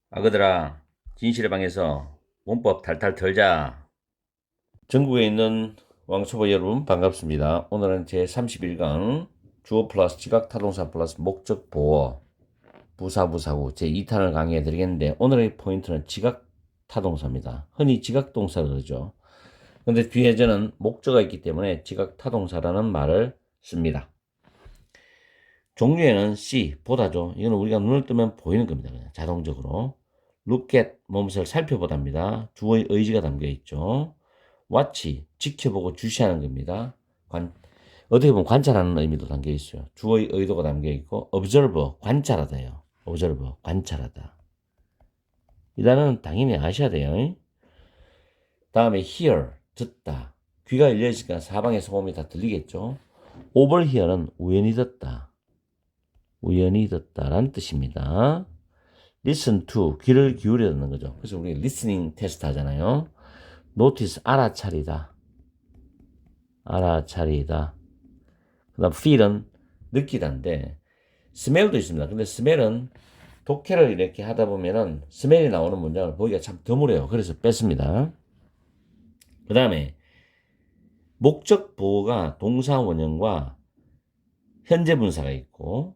아그들아, 진실의 방에서 문법 탈탈 털자. 전국에 있는 왕초보 여러분 반갑습니다. 오늘은 제 31강 주어 플러스 지각타동사 플러스 목적 보어 부사부사구 제 2탄을 강의해 드리겠는데, 오늘의 포인트는 지각타동사입니다. 흔히 지각동사를 그러죠. 근데 뒤에 저는 목적어가 있기 때문에 지각타동사라는 말을 씁니다. 종류에는 C, 보다죠. 이거는 우리가 눈을 뜨면 보이는 겁니다. 그냥 자동적으로. look at, 무엇을 살펴보답니다. 주어의 의지가 담겨 있죠. watch, 지켜보고 주시하는 겁니다. 어떻게 보면 관찰하는 의미도 담겨 있어요. 주어의 의도가 담겨 있고, observe, 관찰하다요. observe, 관찰하다. 이 단어는 당연히 아셔야 돼요. 다음에 hear, 듣다. 귀가 열려있으니까 사방의 소음이 다 들리겠죠. overhear는 우연히 듣다. 우연히 듣다라는 뜻입니다. listen to, 귀를 기울여 듣는 거죠. 그래서 우리 listening 테스트 하잖아요. notice, 알아차리다. 알아차리다. 그 다음 feel은 느끼다인데, smell도 있습니다. 근데 smell은 독해를 이렇게 하다 보면은 smell이 나오는 문장을 보기가 참 드물어요. 그래서 뺐습니다. 그 다음에 목적 보호가 동사 원형과 현재 분사가 있고,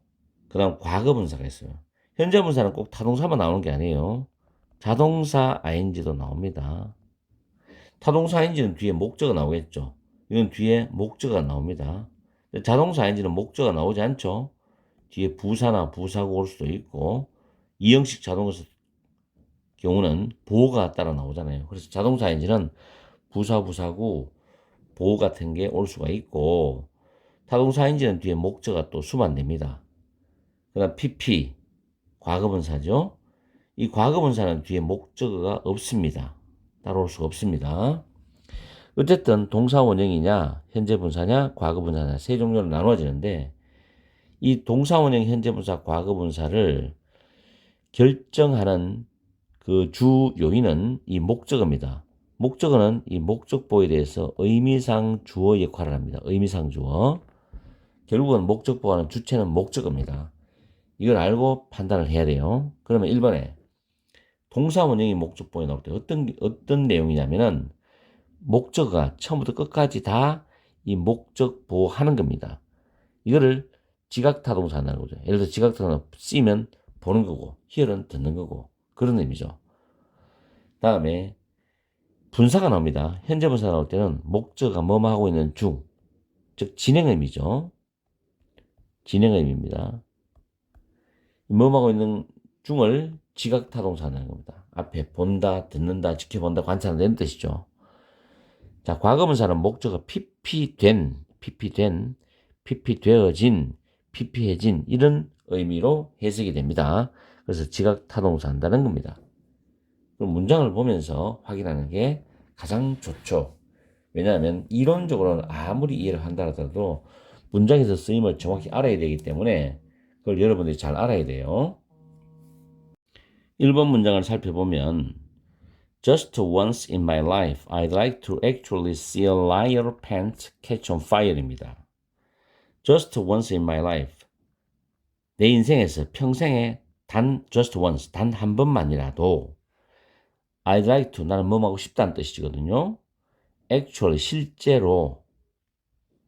그 다음 과거 분사가 있어요. 현재 분사는 꼭 타동사만 나오는 게 아니에요. 자동사 ing도 나옵니다. 타동사 ing는 뒤에 목적어가 나오겠죠. 이건 뒤에 목적어가 나옵니다. 자동사 ing는 목적어가 나오지 않죠. 뒤에 부사나 부사구 올 수도 있고, 이형식 자동사 경우는 보호가 따라 나오잖아요. 그래서 자동사 ing는 부사, 부사구, 보호 같은 게 올 수가 있고, 타동사 ing는 뒤에 목적어가 또 수반됩니다. 그 다음 pp, 과거분사죠. 이 과거분사는 뒤에 목적어가 없습니다. 따라올 수가 없습니다. 어쨌든 동사 원형이냐, 현재 분사냐, 과거 분사냐 세 종류로 나눠지는데, 이 동사 원형, 현재 분사, 과거 분사를 결정하는 그 주 요인은 이 목적어입니다. 목적어는 이 목적보에 대해서 의미상 주어 역할을 합니다. 의미상 주어. 결국은 목적보와는 주체는 목적어입니다. 이걸 알고 판단을 해야 돼요. 그러면 1번에 동사 원형이 목적보에 나올 때 어떤 내용이냐면은, 목적어가 처음부터 끝까지 다 이 목적 보호하는 겁니다. 이거를 지각타동사 한다는 거죠. 예를 들어 지각타동사 C면 보는 거고, hear은 듣는 거고, 그런 의미죠. 다음에 분사가 나옵니다. 현재 분사 나올 때는 목적어가 뭐뭐 하고 있는 중, 즉 진행 의미죠. 진행 의미입니다. 뭐뭐 하고 있는 중을 지각타동사 한다는 겁니다. 앞에 본다, 듣는다, 지켜본다, 관찰한다 이런 뜻이죠. 자, 과거분사는 목적어 pp된, pp되어진, pp해진 이런 의미로 해석이 됩니다. 그래서 지각타동사 한다는 겁니다. 그럼 문장을 보면서 확인하는 게 가장 좋죠. 왜냐하면 이론적으로는 아무리 이해를 한다 하더라도 문장에서 쓰임을 정확히 알아야 되기 때문에 그걸 여러분들이 잘 알아야 돼요. 1번 문장을 살펴보면, Just once in my life, I'd like to actually see a liar pants catch on fire입니다. Just once in my life. 내 인생에서 평생에 just once, 단 한 번만이라도 I'd like to, 나는 뭐뭐 하고 싶다는 뜻이거든요. Actually, 실제로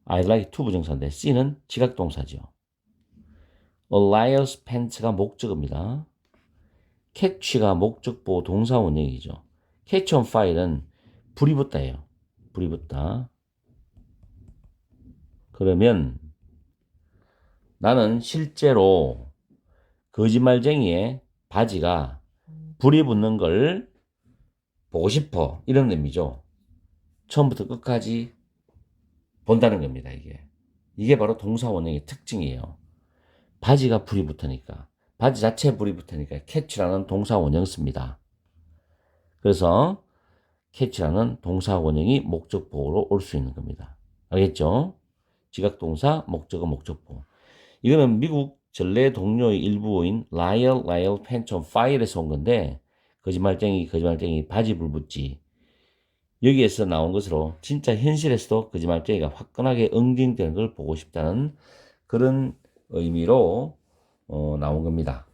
I'd like to 부정사인데 C는 지각동사죠. A liar's pants가 목적어입니다. catch가 목적보호 동사 원형이죠. catch on fire는 불이 붙다예요. 불이 붙다. 그러면 나는 실제로 거짓말쟁이의 바지가 불이 붙는 걸 보고 싶어. 이런 의미죠. 처음부터 끝까지 본다는 겁니다, 이게. 이게 바로 동사 원형의 특징이에요. 바지가 불이 붙으니까. 바지 자체에 불이 붙으니까 catch라는 동사 원형 씁니다. 그래서 catch라는 동사 원형이 목적보호로 올 수 있는 겁니다. 알겠죠? 지각동사, 목적어, 목적보호. 이거는 미국 전래 동료의 일부어인 Liar Pants on Fire에서 온 건데, 거짓말쟁이 바지 불 붙지. 여기에서 나온 것으로 진짜 현실에서도 거짓말쟁이가 화끈하게 응징되는 걸 보고 싶다는 그런 의미로 나온 겁니다.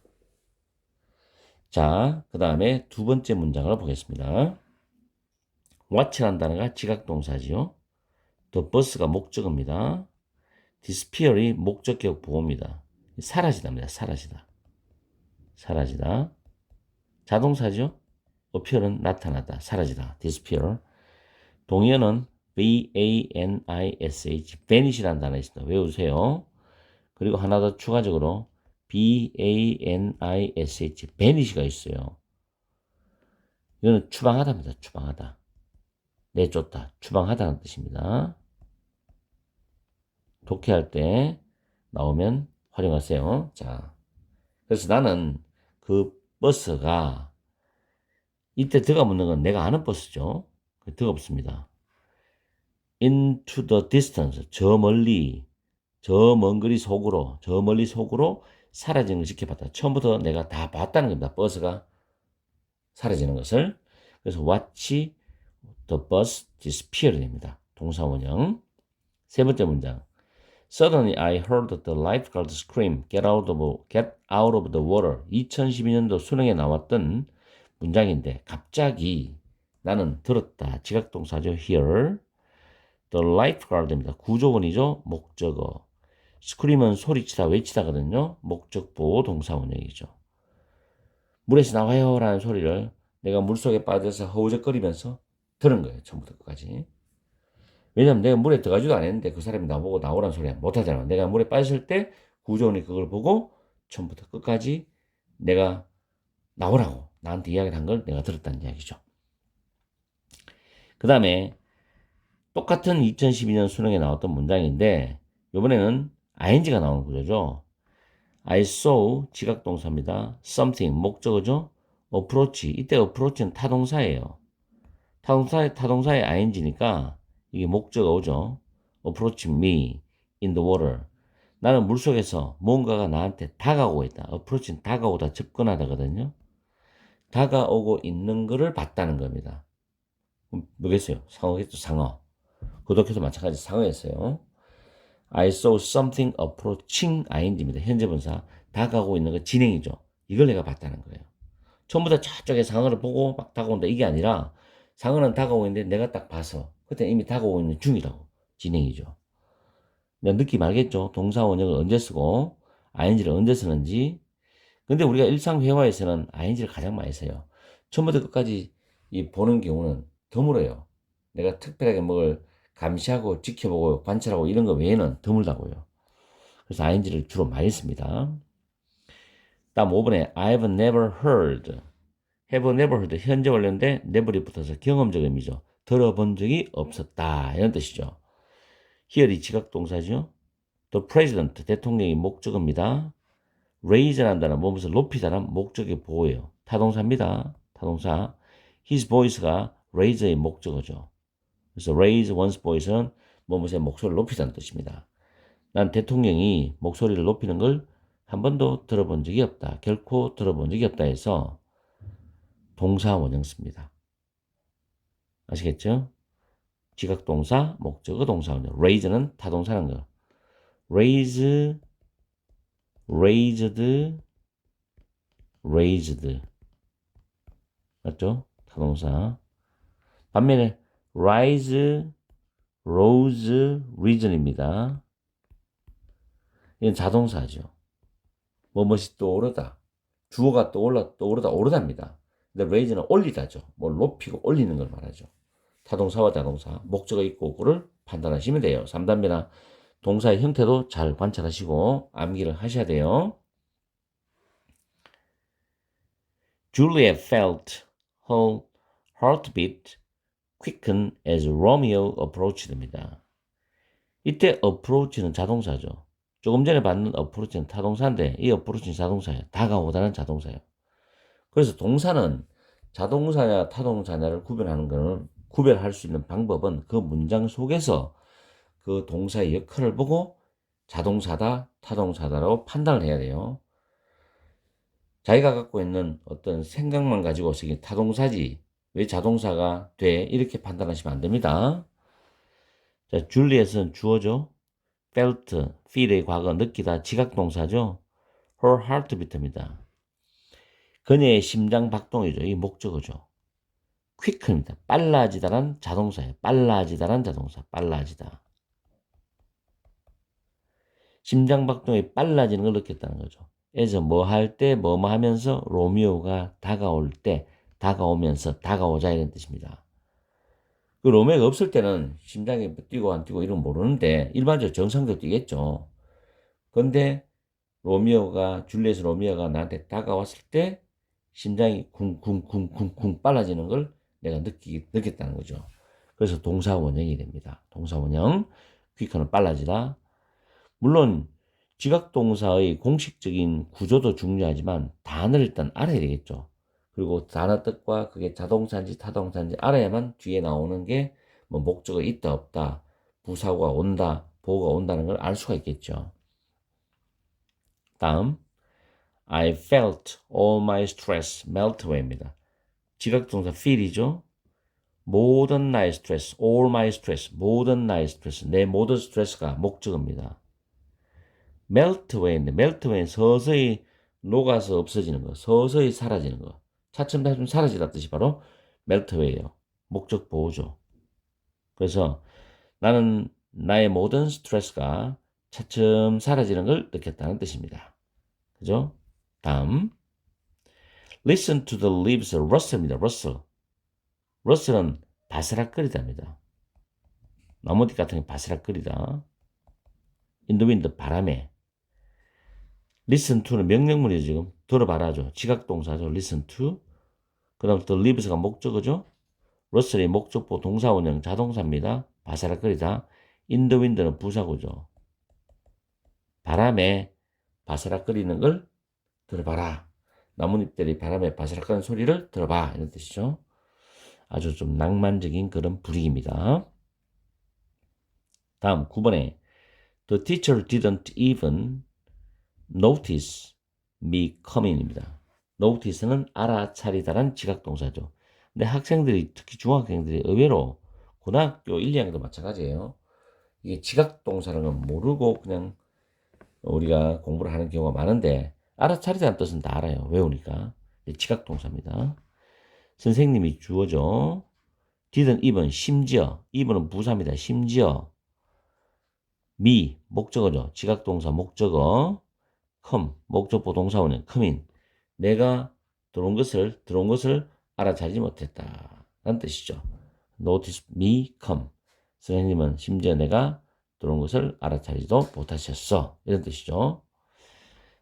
자, 그 다음에 두 번째 문장을 보겠습니다. watch라는 단어가 지각동사지요. the bus가 목적어입니다. disappear이 목적격 보호입니다. 사라지다입니다. 사라지다. 사라지다. 자동사죠. appear은 나타나다. 사라지다. disappear. 동의어는 vanish, vanish라는 단어 있습니다. 외우세요. 그리고 하나 더 추가적으로 vanish, vanish가 있어요. 이거는 추방하다입니다. 추방하다. 내쫓다. 추방하다는 뜻입니다. 독해할 때 나오면 활용하세요. 자, 그래서 나는 그 버스가 이때 더가 묻는 건 내가 아는 버스죠. 더가 없습니다. into the distance, 저 멀리, 저 먼 거리 속으로, 저 멀리 속으로 사라지는 걸 지켜봤다. 처음부터 내가 다 봤다는 겁니다. 버스가 사라지는 것을. 그래서 watch the bus disappear 됩니다. 동사 원형. 세 번째 문장. Suddenly I heard the lifeguard scream, get out of the water. 2012년도 수능에 나왔던 문장인데 갑자기 나는 들었다. 지각동사죠. hear. The lifeguard입니다. 구조원이죠. 목적어. scream은 소리치다, 외치다거든요. 목적보호 동사 원형이죠. 물에서 나와요 라는 소리를 내가 물속에 빠져서 허우적거리면서 들은 거예요. 처음부터 끝까지. 왜냐면 내가 물에 들어가지도 않았는데 그 사람이 나보고 나오라는 소리 못 하잖아. 내가 물에 빠졌을 때 구조원이 그걸 보고 처음부터 끝까지 내가 나오라고 나한테 이야기를 한 걸 내가 들었다는 이야기죠. 그 다음에 똑같은 2012년 수능에 나왔던 문장인데 이번에는 ing가 나오는 구조죠. I saw 지각동사입니다. something 목적어죠. approach 이때 approach는 타동사예요. 타동사의 ing니까 이게 목적어죠. approach me in the water. 나는 물속에서 뭔가가 나한테 다가오고 있다. approach는 다가오다, 접근하다거든요. 다가오고 있는 것을 봤다는 겁니다. 뭐겠어요? 상어겠죠, 상어. 고독해도 마찬가지 상어였어요. I saw something approaching ing입니다. 현재 분사. 다가오고 있는 거 진행이죠. 이걸 내가 봤다는 거예요. 처음부터 저쪽에 상어를 보고 막 다가온다 이게 아니라 상어는 다가오고 있는데 내가 딱 봐서 그때 이미 다가오고 있는 중이라고. 진행이죠. 느낌 알겠죠? 동사 원형을 언제 쓰고 ing를 언제 쓰는지. 근데 우리가 일상 회화에서는 ing를 가장 많이 써요. 처음부터 끝까지 이 보는 경우는 드물어요. 내가 특별하게 뭘 감시하고 지켜보고 관찰하고 이런 거 외에는 드물다고요. 그래서 ing를 주로 많이 씁니다. 다음 5번에 I've never heard. have never heard 현재 완료인데 never이 붙어서 경험적 의미죠. 들어본 적이 없었다 이런 뜻이죠. here이 지각동사죠. The president 대통령이 목적어입니다. raise라는 단어 무엇을 높이다는 목적의 보호예요. 타동사입니다. 타동사. his voice가 raise의 목적어죠. 그래서 raise one's voice는 무엇의 목소리를 높이다는 뜻입니다. 난 대통령이 목소리를 높이는 걸 한 번도 들어본 적이 없다. 결코 들어본 적이 없다 해서 동사 원형 씁니다. 아시겠죠? 지각동사, 목적어, 동사 원형. raise는 타동사라는 거. raise, raised, raised. 맞죠? 타동사. 반면에 rise, rose, reason입니다. 이건 자동사죠. 뭐뭇이 떠오르다. 주어가 떠오르다, 오르다입니다. 근데 raise는 올리다죠. 뭘 높이고 올리는 걸 말하죠. 타동사와 자동사, 목적어 있고 그를 판단하시면 돼요. 3단계나 동사의 형태도 잘 관찰하시고 암기를 하셔야 돼요. Juliet felt her heartbeat quicken as Romeo approached입니다. 이때 approach는 자동사죠. 조금 전에 봤는 approach는 타동사인데 이 approach는 자동사예요. 다가오다는 자동사예요. 그래서 동사는 자동사냐 타동사냐를 구별하는 것은 구별할 수 있는 방법은 그 문장 속에서 그 동사의 역할을 보고 자동사다 타동사다라고 판단을 해야 돼요. 자기가 갖고 있는 어떤 생각만 가지고 쓰기 타동사지 왜 자동사가 돼 이렇게 판단하시면 안 됩니다. 자, 줄리엣은 주어죠. felt, feel의 과거 느끼다 지각동사죠. her heartbeat입니다. 그녀의 심장 박동이죠. 이 목적어죠. quick입니다. 빨라지다란 자동사예요. 빨라지다란 자동사. 빨라지다. 심장 박동이 빨라지는 걸 느꼈다는 거죠. 그래서 뭐 할 때, 뭐뭐 하면서 로미오가 다가올 때, 다가오면서, 다가오자 이런 뜻입니다. 그 로미오가 없을 때는 심장이 뛰고 안 뛰고 이런 거 모르는데 일반적으로 정상적으로 뛰겠죠. 근데 줄리엣 로미오가 나한테 다가왔을 때 심장이 쿵쿵쿵쿵쿵 빨라지는 걸 내가 느꼈다는 거죠. 그래서 동사 원형이 됩니다. 동사 원형. quick는 빨라지다. 물론 지각동사의 공식적인 구조도 중요하지만 단어를 일단 알아야 되겠죠. 그리고 단어 뜻과 그게 자동사인지 타동사인지 알아야만 뒤에 나오는 게 뭐 목적어 있다 없다, 부사가 온다, 보호가 온다는 걸 알 수가 있겠죠. 다음 I felt all my stress melt away입니다. 지각동사 feel이죠. 모든 나의 스트레스, all my stress, 모든 나의 스트레스, 내 모든 스트레스가 목적어입니다. melt away인데 melt away는 서서히 녹아서 없어지는 거, 서서히 사라지는 거. 차츰차츰 사라지다 뜻이 바로 melt away예요. 목적 보호죠. 그래서 나는 나의 모든 스트레스가 차츰 사라지는 걸 느꼈다는 뜻입니다. 그죠? 다음 listen to the leaves rustle입니다. rustle. rustle은 바스락거리다입니다. 나뭇잎 같은 게 바스락거리다. in the wind, 바람에. listen to는 명령문이죠. 지금 들어봐라죠. 지각동사죠. listen to. 그 다음 또 leaves가 목적어죠. russell이 목적보 동사원형 자동사입니다. 바스락거리다. in the wind는 부사구죠. 바람에 바스락거리는 걸 들어봐라. 나뭇잎들이 바람에 바스락거리는 소리를 들어봐. 이런 뜻이죠. 아주 좀 낭만적인 그런 분위기입니다. 다음 9번에 The teacher didn't even notice me coming입니다. notice는 알아차리다란 지각동사죠. 근데 학생들이 특히 중학생들이 의외로 고등학교 1, 2학년도 마찬가지예요. 이게 지각동사라는 건 모르고 그냥 우리가 공부를 하는 경우가 많은데 알아차리다는 뜻은 다 알아요. 외우니까. 지각동사입니다. 선생님이 주어죠. didn't even, 심지어. even은 부사입니다. 심지어. me, 목적어죠. 지각동사 목적어. come, 목적보 동사원형 come인. 내가 들어온 것을 알아차리지 못했다. 라는 뜻이죠. notice me come. 선생님은 심지어 내가 들어온 것을 알아차리지도 못하셨어. 이런 뜻이죠.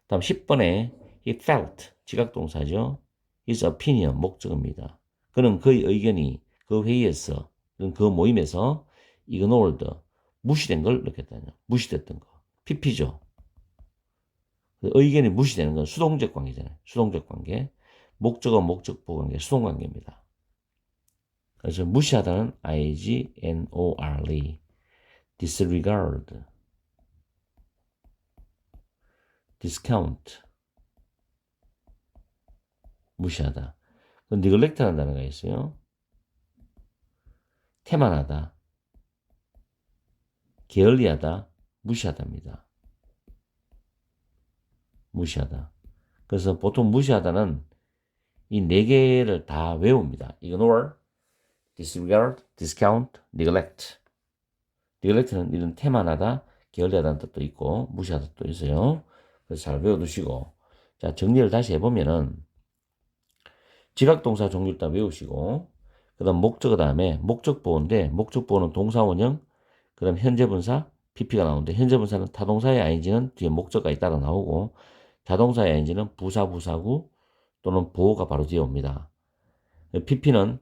다음 10번에 he felt, 지각동사죠. his opinion, 목적어입니다. 그는 그의 의견이 그 회의에서, 그 모임에서 ignored, 무시된 걸 느꼈다뇨. 무시됐던 거. PP죠. 의견이 무시되는 건 수동적 관계잖아요. 수동적 관계. 목적어, 목적보 관계, 수동 관계입니다. 그래서 무시하다는 ignore, disregard, discount, 무시하다. neglect라는 단어가 있어요. 태만하다, 게을리하다, 무시하다입니다. 무시하다. 그래서 보통 무시하다는 이 네 개를 다 외웁니다. ignore, disregard, discount, neglect. neglect는 이런 태만하다, 게을리하다는 뜻도 있고 무시하다 뜻도 있어요. 그래서 잘 외워두시고, 자 정리를 다시 해보면은 지각동사 종류를 다 외우시고, 그 다음 목적어 다음에 목적보호인데, 목적보호는 동사원형, 그 다음 현재분사, PP가 나오는데, 현재분사는 타동사의 ing는 뒤에 목적어가 따라 나오고, 자동사의 ing는 부사구 또는 보호가 바로 뒤에 옵니다. PP는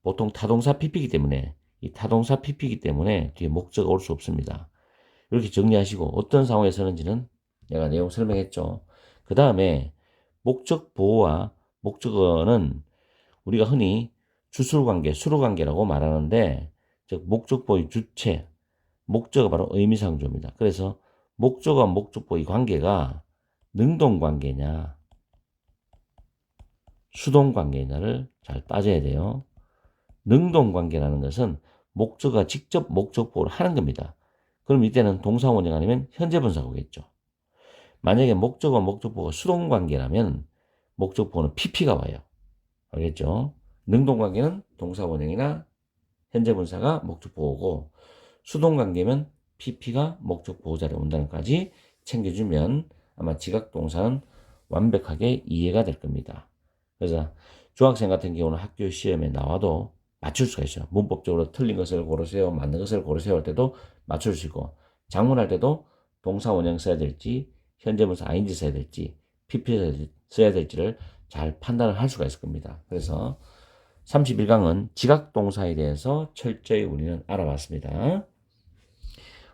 보통 타동사 PP이기 때문에, 이 타동사 PP이기 때문에 뒤에 목적어 올 수 없습니다. 이렇게 정리하시고 어떤 상황에 서는지는 내가 내용 설명했죠. 그 다음에 목적 보호와 목적어는 우리가 흔히 주술관계, 수루관계라고 말하는데, 즉 목적보의 주체, 목적어 바로 의미상조입니다. 그래서 목적어와 목적보의 관계가 능동관계냐 수동관계냐를 잘 따져야 돼요. 능동관계라는 것은 목적어가 직접 목적보호를 하는 겁니다. 그럼 이때는 동사원형 아니면 현재분사구겠죠. 만약에 목적어 목적보호가 수동관계라면 목적보호는 PP가 와요. 알겠죠? 능동관계는 동사원형이나 현재분사가 목적보호고 수동관계면 PP가 목적보호자리에 온다는 것까지 챙겨주면 아마 지각동사는 완벽하게 이해가 될 겁니다. 그래서 중학생 같은 경우는 학교 시험에 나와도 맞출 수가 있어요. 문법적으로 틀린 것을 고르세요, 맞는 것을 고르세요 할 때도 맞출 수 있고 작문할 때도 동사원형 써야 될지 현재분사 ING 써야 될지 PP 써야 될지를 잘 판단을 할 수가 있을 겁니다. 그래서 31강은 지각동사에 대해서 철저히 우리는 알아봤습니다.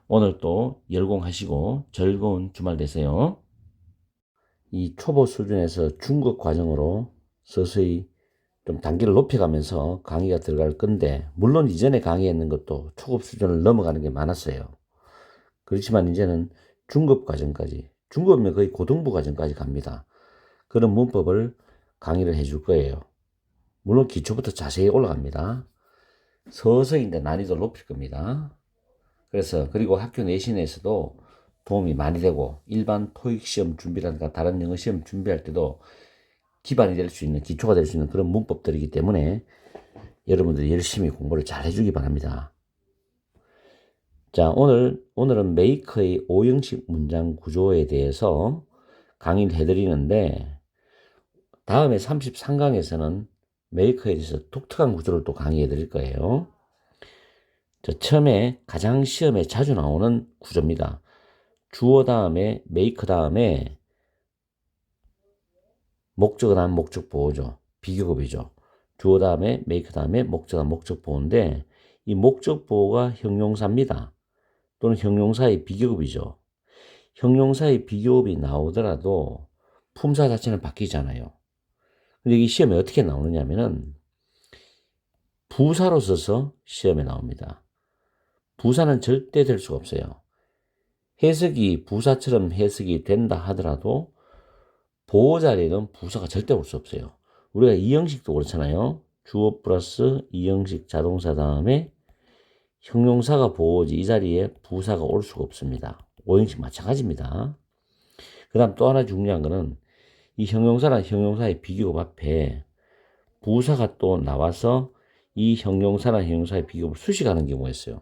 오늘 또 열공하시고 즐거운 주말 되세요. 이 초보 수준에서 중급 과정으로 서서히 좀 단계를 높여가면서 강의가 들어갈 건데 물론 이전에 강의했는 것도 초급 수준을 넘어가는 게 많았어요. 그렇지만 이제는 중급 과정까지 중급이면 거의 고등부 과정까지 갑니다. 그런 문법을 강의를 해줄 거예요. 물론 기초부터 자세히 올라갑니다. 서서히 이제 난이도를 높일 겁니다. 그래서 그리고 학교 내신에서도 도움이 많이 되고 일반 토익 시험 준비라든가 다른 영어 시험 준비할 때도 기반이 될 수 있는 기초가 될 수 있는 그런 문법들이기 때문에 여러분들이 열심히 공부를 잘 해주기 바랍니다. 자, 오늘은 메이커의 5형식 문장 구조에 대해서 강의를 해드리는데 다음에 33강에서는 메이커에 대해서 독특한 구조를 또 강의해 드릴 거예요. 처음에 가장 시험에 자주 나오는 구조입니다. 주어 다음에 메이커 다음에 목적어 다음 목적보호죠. 비교급이죠. 주어 다음에 메이커 다음에 목적어 다음 목적보호인데 이 목적보호가 형용사입니다. 또는 형용사의 비교급이죠. 형용사의 비교급이 나오더라도 품사 자체는 바뀌잖아요. 근데 이 시험에 어떻게 나오느냐면은 부사로 써서 시험에 나옵니다. 부사는 절대 될 수가 없어요. 해석이 부사처럼 해석이 된다 하더라도 보호 자리에는 부사가 절대 올 수 없어요. 우리가 이 형식도 그렇잖아요. 주어 플러스 이 형식 자동사 다음에 형용사가 보호지 이 자리에 부사가 올 수가 없습니다. 5형식 마찬가지입니다. 그 다음 또 하나 중요한 거는 이 형용사랑 형용사의 비교급 앞에 부사가 또 나와서 이 형용사랑 형용사의 비교급을 수식하는 경우가 있어요.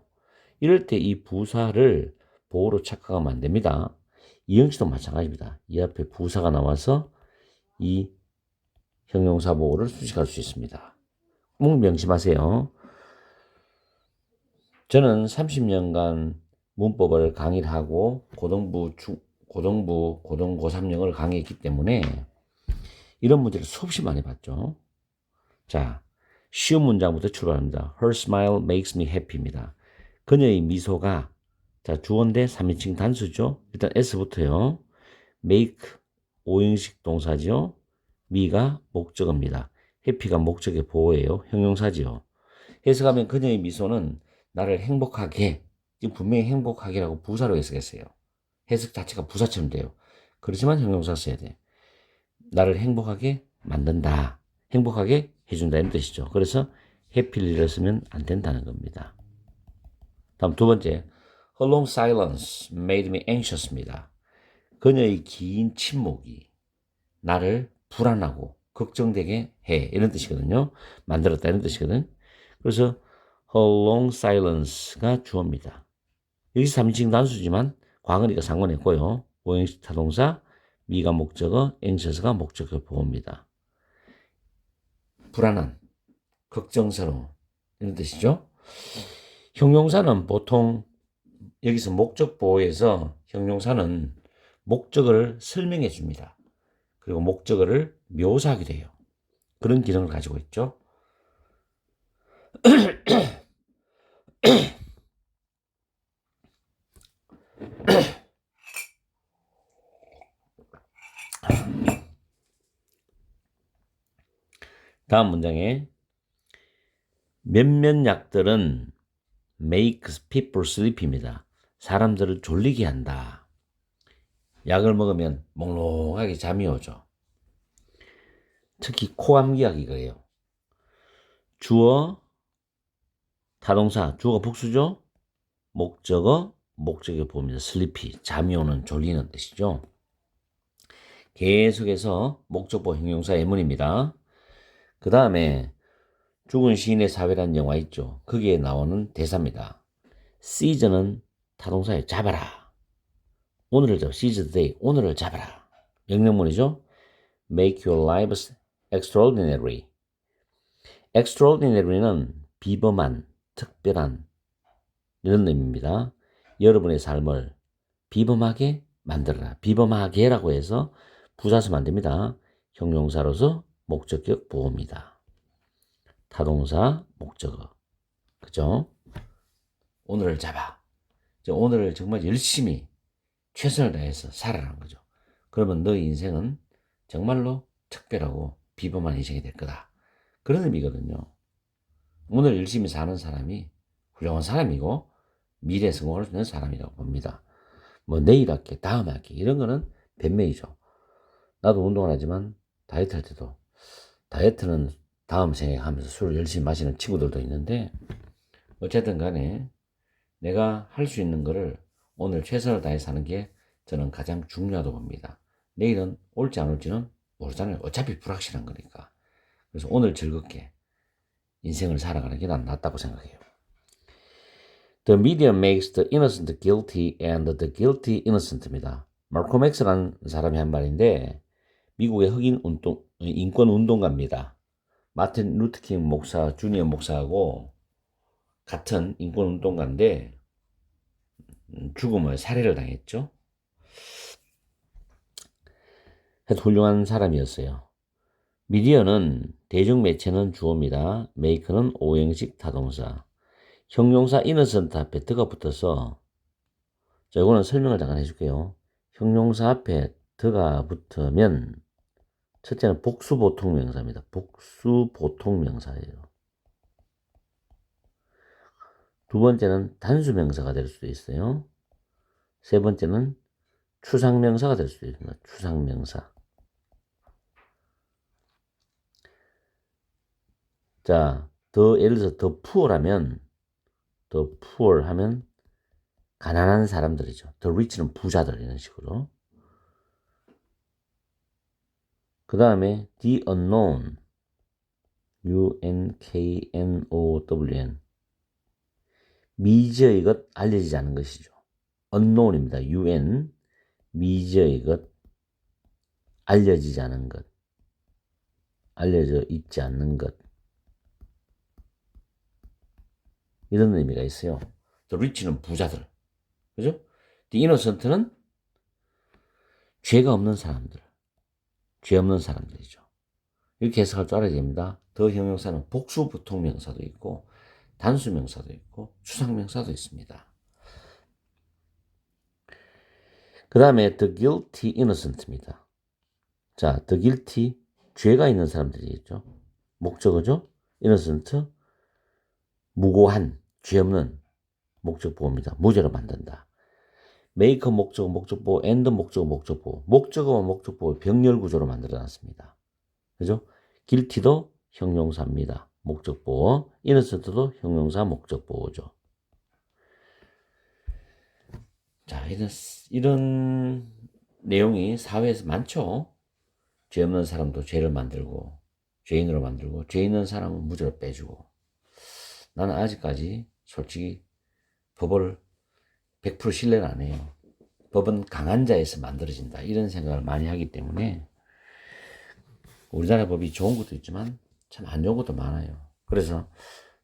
이럴 때 이 부사를 보호로 착각하면 안 됩니다. 이 형식도 마찬가지입니다. 이 앞에 부사가 나와서 이 형용사 보호를 수식할 수 있습니다. 꼭 명심하세요. 저는 30년간 문법을 강의를 하고 고등부, 고등 고3 영어를 강의했기 때문에 이런 문제를 수없이 많이 봤죠. 자, 쉬운 문장부터 출발합니다. Her smile makes me happy입니다. 그녀의 미소가 자 주어인데 3인칭 단수죠. 일단 S부터요. make 5형식 동사죠. me가 목적어입니다. happy가 목적의 보호예요. 형용사지요. 해석하면 그녀의 미소는 나를 행복하게 지금 분명히 행복하게라고 부사로 해석했어요. 해석 자체가 부사처럼 돼요. 그렇지만 형용사 써야 돼. 나를 행복하게 만든다. 행복하게 해준다 이런 뜻이죠. 그래서 happy를 쓰면 안 된다는 겁니다. 다음 두 번째 Her long silence made me anxious입니다. 그녀의 긴 침묵이 나를 불안하고 걱정되게 해 이런 뜻이거든요. 만들었다 이런 뜻이거든. 그래서 Her long silence가 주어입니다. 여기 3인칭 단수지만 과거니까 상관없고요. 5형식 타동사 me가 목적어, anxious가 목적어 보호입니다. 불안한, 걱정스러운 이런 뜻이죠. 형용사는 보통 여기서 목적 보호에서 형용사는 목적어를 설명해 줍니다. 그리고 목적어를 묘사하기도 해요. 그런 기능을 가지고 있죠. 다음 문장에 몇몇 약들은 makes people sleep입니다. 사람들을 졸리게 한다. 약을 먹으면 몽롱하게 잠이 오죠. 특히 코암기약 이거예요. 주어, 타동사, 주어가 복수죠. 목적어, 목적의 보호입니다. sleepy, 잠이 오는, 졸리는 뜻이죠. 계속해서 목적보 형용사 예문입니다. 그 다음에 죽은 시인의 사회라는 영화 있죠. 거기에 나오는 대사입니다. 시즌은 타동사에 잡아라. 오늘을 잡아. seize the day. 오늘을 잡아라. 명령문이죠. Make your lives extraordinary. extraordinary는 비범한, 특별한 이런 의미입니다. 여러분의 삶을 비범하게 만들어라. 비범하게라고 해서 부사서 만듭니다. 형용사로서 목적격 보호입니다. 타동사 목적어. 그죠? 오늘을 잡아. 오늘을 정말 열심히 최선을 다해서 살아라는 거죠. 그러면 너의 인생은 정말로 특별하고 비범한 인생이 될 거다. 그런 의미거든요. 오늘 열심히 사는 사람이 훌륭한 사람이고 미래에 성공할 수 있는 사람이라고 봅니다. 뭐 내일 할게, 다음에 할게 이런 거는 변명이죠. 나도 운동을 하지만 다이어트 할 때도 다이어트는 다음 생각하면서 술을 열심히 마시는 친구들도 있는데 어쨌든 간에 내가 할 수 있는 거를 오늘 최선을 다해서 하는 게 저는 가장 중요하다고 봅니다. 내일은 올지 안 올지는 모르잖아요. 어차피 불확실한 거니까. 그래서 오늘 즐겁게 인생을 살아가는 게 난 낫다고 생각해요. The media makes the innocent guilty and the guilty innocent입니다. 말콤 X라는 사람이 한 말인데 미국의 흑인 인권 운동가입니다. 마틴 루터킹 목사, 주니어 목사하고 같은 인권 운동가인데 죽음을 살해를 당했죠. 훌륭한 사람이었어요. 미디어는 대중매체는 주어입니다. make는 오형식 타동사. 형용사 innocent 앞에 더가 붙어서 자, 이거는 설명을 잠깐 해줄게요. 형용사 앞에 더가 붙으면 첫째는 복수보통명사입니다. 복수보통명사예요. 두 번째는 단수명사가 될 수도 있어요. 세 번째는 추상명사가 될 수도 있습니다. 추상명사. 자, 예를 들어서 더 puor하면 가난한 사람들이죠. 더 rich는 부자들 이런 식으로. 그 다음에 the unknown, unknown, 미지의 것, 알려지지 않은 것이죠. unknown입니다. 미지의 것, 알려지지 않은 것, 알려져 있지 않는 것. 이런 의미가 있어요. The rich는 부자들. 그죠? The innocent는 죄가 없는 사람들. 죄 없는 사람들이죠. 이렇게 해석할 줄 알아야 됩니다. 더 형용사는 복수부통명사도 있고 단수명사도 있고 추상명사도 있습니다. 그 다음에 the guilty innocent입니다. 자, the guilty, 죄가 있는 사람들이겠죠. 목적어죠. innocent, 무고한, 죄 없는 목적보호입니다. 무죄로 만든다. make 목적어, 목적보호, and 목적어, 목적어와 목적보호 병렬 구조로 만들어놨습니다. 그죠? guilty도 형용사입니다. 목적보호, innocent도 형용사 목적보호죠. 자, 이런 내용이 사회에서 많죠. 죄 없는 사람도 죄를 만들고 죄인으로 만들고 죄 있는 사람은 무죄로 빼주고. 나는 아직까지 솔직히 법을 100% 신뢰는 안 해요. 법은 강한 자에서 만들어진다 이런 생각을 많이 하기 때문에 우리나라 법이 좋은 것도 있지만 참 안 좋은 것도 많아요. 그래서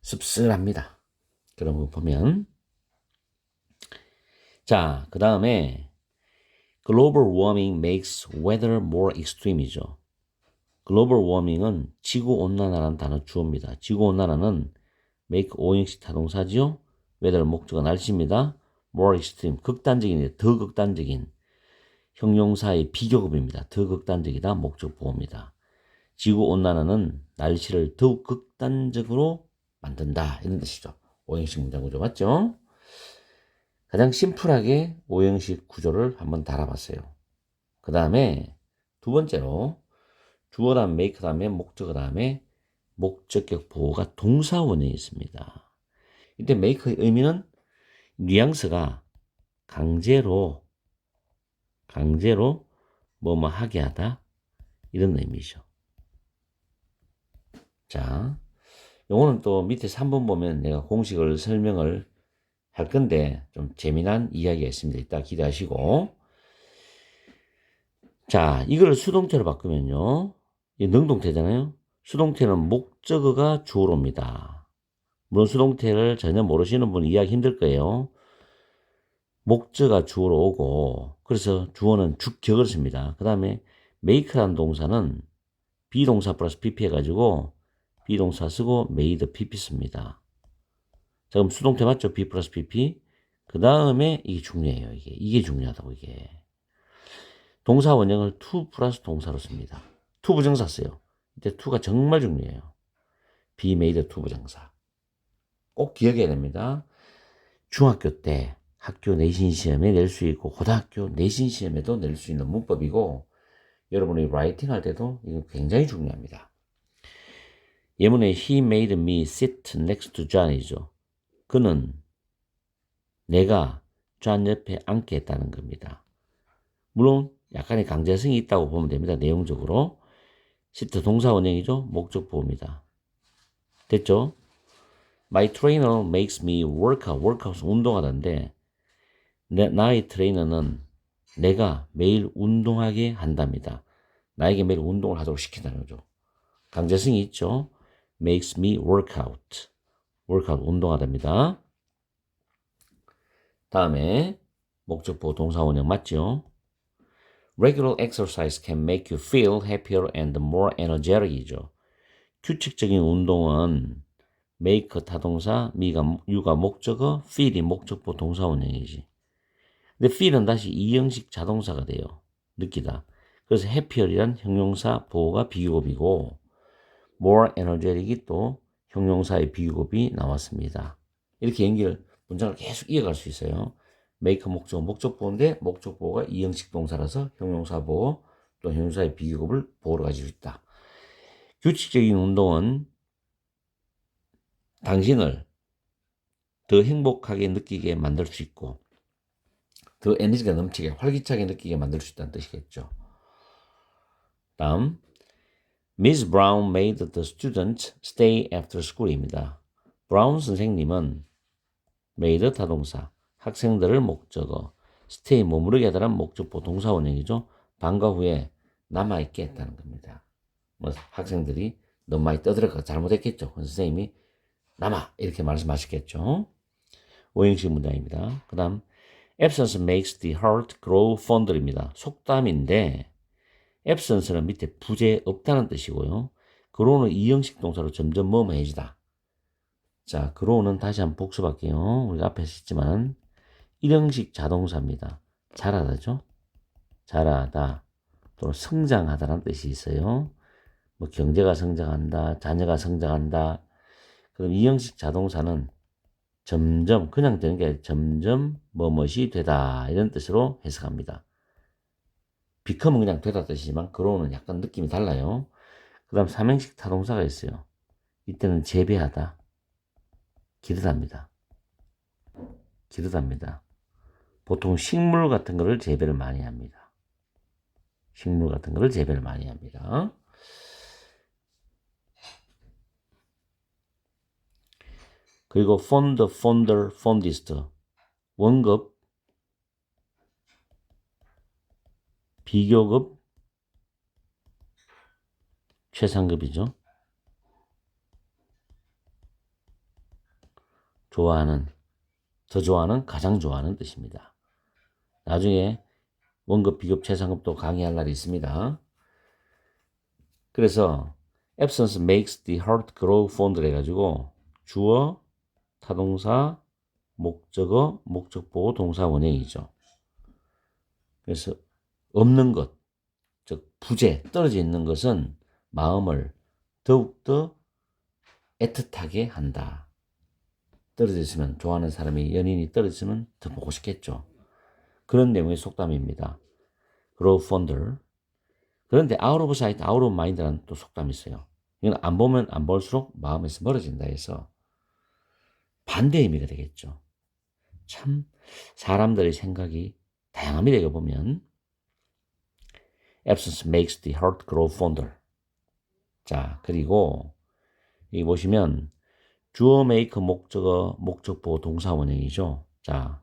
씁쓸합니다. 그런 거 보면. 자, 그 다음에 Global warming makes weather more extreme이죠. Global warming은 지구온난화라는 단어 주어입니다. 지구온난화는 make 오형식 타동사지요. weather 목적어 날씨입니다. more extreme 극단적인, 더 극단적인 형용사의 비교급입니다. 더 극단적이다 목적 보호입니다. 지구온난화는 날씨를 더욱 극단적으로 만든다 이런 뜻이죠. 오형식 문장 구조 맞죠? 가장 심플하게 오형식 구조를 한번 달아봤어요. 그 다음에 두 번째로 주어 다음 make 다음에 목적어 다음에 목적격 보호가 동사 원형이 있습니다. 이때 make의 의미는 뉘앙스가 강제로 뭐뭐 하게 하다 이런 의미죠. 자, 요거는 또 밑에 3번 보면 내가 공식을 설명을 할 건데 좀 재미난 이야기가 있습니다. 이따 기대하시고. 자, 이거를 수동태로 바꾸면요. 이 능동태잖아요. 수동태는 목적어가 주어로 옵니다. 물론 수동태를 전혀 모르시는 분은 이해하기 힘들 거예요. 목적어가 주어로 오고, 그래서 주어는 주격을 씁니다. 그 다음에 make라는 동사는 비동사 플러스 pp 해가지고 비동사 쓰고 made pp 씁니다. 자, 그럼 수동태 맞죠? b 플러스 pp. 그 다음에 이게 중요해요. 이게 중요하다고, 이게. 동사 원형을 to 플러스 동사로 씁니다. to 부정사 써요. 이때 to가 정말 중요해요. be made to 부정사. 꼭 기억해야 됩니다. 중학교 때 학교 내신 시험에 낼 수 있고 고등학교 내신 시험에도 낼 수 있는 문법이고 여러분이 라이팅 할 때도 이거 굉장히 중요합니다. 예문에 he made me sit next to John이죠. 그는 내가 존 옆에 앉게 했다는 겁니다. 물론 약간의 강제성이 있다고 보면 됩니다. 내용적으로. sit 동사 원형이죠. 목적 보호입니다. 됐죠? My trainer makes me work out. workout은 운동하다인데 나의 트레이너는 내가 매일 운동하게 한답니다. 나에게 매일 운동을 하도록 시킨다는 거죠. 강제성이 있죠. makes me work out. workout 운동하답니다. 다음에 목적보 동사 원형 맞죠? Regular exercise can make you feel happier and more energetic이죠. 규칙적인 운동은 make 타동사, you가 목적어, feel이 목적보 동사 원형이지. 근데 feel은 다시 이형식 자동사가 돼요. 느끼다. 그래서 happier이란 형용사 보호가 비유급이고 more energetic이 또 형용사의 비유급이 나왔습니다. 이렇게 문장을 계속 이어갈 수 있어요. make 목적어, 목적보호인데 목적보호가 이형식 동사라서 형용사 보호 또 형용사의 비유급을 보호로 가지고 있다. 규칙적인 운동은 당신을 더 행복하게 느끼게 만들 수 있고 더 에너지가 넘치게 활기차게 느끼게 만들 수 있다는 뜻이겠죠. 다음 Miss Brown made the students stay after school입니다. 브라운 선생님은 made 타동사, 학생들을 목적어, stay 머무르게 하다란 목적보 동사 원형이죠. 방과 후에 남아있게 했다는 겁니다. 뭐 학생들이 너무 많이 떠들어가 잘못했겠죠. 선생님이 남아 이렇게 말씀하셨겠죠. 오형식 문장입니다. 그 다음 absence makes the heart grow fond입니다. 속담인데 absence는 밑에 부재 없다는 뜻이고요. grow는 이형식 동사로 점점 뭐뭐해지다. 자, grow는 다시 한번 복습할게요. 우리가 앞에서 했지만 일형식 자동사입니다. 자라다죠. 자라다 또는 성장하다라는 뜻이 있어요. 뭐 경제가 성장한다, 자녀가 성장한다. 그럼 이형식 자동사는 점점 그냥 되는 게 아니라 점점 뭐뭇이 되다 이런 뜻으로 해석합니다. become은 그냥 되다 뜻이지만 grow는 약간 느낌이 달라요. 그 다음 삼형식 타동사가 있어요. 이때는 재배하다, 기르답니다. 기르답니다. 보통 식물 같은 거를 재배를 많이 합니다. 식물 같은 거를 재배를 많이 합니다. 그리고 fond, fonder, fondest 원급, 비교급, 최상급이죠. 좋아하는, 더 좋아하는, 가장 좋아하는 뜻입니다. 나중에 원급, 비급, 최상급도 강의할 날이 있습니다. 그래서 absence makes the heart grow fond 해가지고 주어, 타동사, 목적어, 목적보호, 동사 원형이죠. 그래서 없는 것, 즉 부재, 떨어져 있는 것은 마음을 더욱더 애틋하게 한다. 떨어져 있으면 좋아하는 사람이 연인이 떨어지면 더 보고 싶겠죠. 그런 내용의 속담입니다. grow fonder. 그런데 out of sight, out of mind라는 또 속담이 있어요. 이건 안 보면 안 볼수록 마음에서 멀어진다 해서 반대 의미가 되겠죠. 참 사람들의 생각이 다양합니다. 이거 보면 absence makes the heart grow fonder. 자, 그리고 여기 보시면 주어 make 목적어 목적보 동사 원형이죠. 자,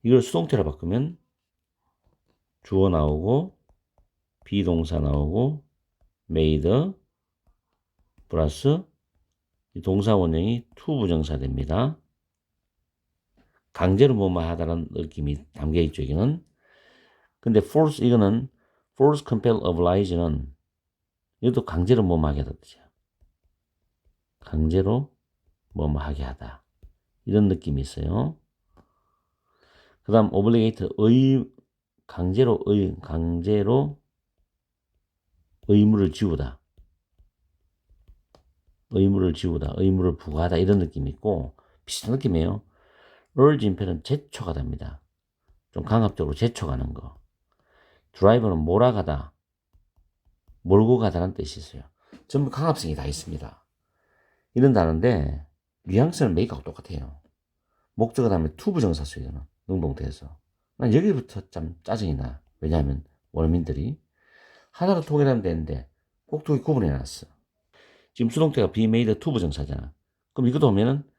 이걸 수동태로 바꾸면 주어 나오고 비동사 나오고 made 플러스 이 동사 원형이 to 부정사 됩니다. 강제로 뭐뭐 하다라는 느낌이 담겨있죠, 여기는. 근데 force, 이거는 force, compel, oblige는 이것도 강제로 뭐뭐 하게 하다 뜻이야. 강제로 뭐뭐 하게 하다. 이런 느낌이 있어요. 그 다음 obligate, 강제로 의무를 지우다. 의무를 부과하다. 이런 느낌이 있고, 비슷한 느낌이에요. urge, impel은 재촉하다입니다. 좀 강압적으로 재촉하는 거. drive는 몰아가다, 몰고 가다라는 뜻이 있어요. 전부 강압성이 다 있습니다. 이런 단어인데 뉘앙스는 메이크하고 똑같아요. 목적어 다음에 to 부정사 쓰이잖아. 능동태에서. 난 여기부터 참 짜증이 나. 왜냐하면 원어민들이 하나로 통일하면 되는데 꼭 두 개 구분해놨어. 지금 수동태가 be made to 부정사잖아. 그럼 이것도 보면은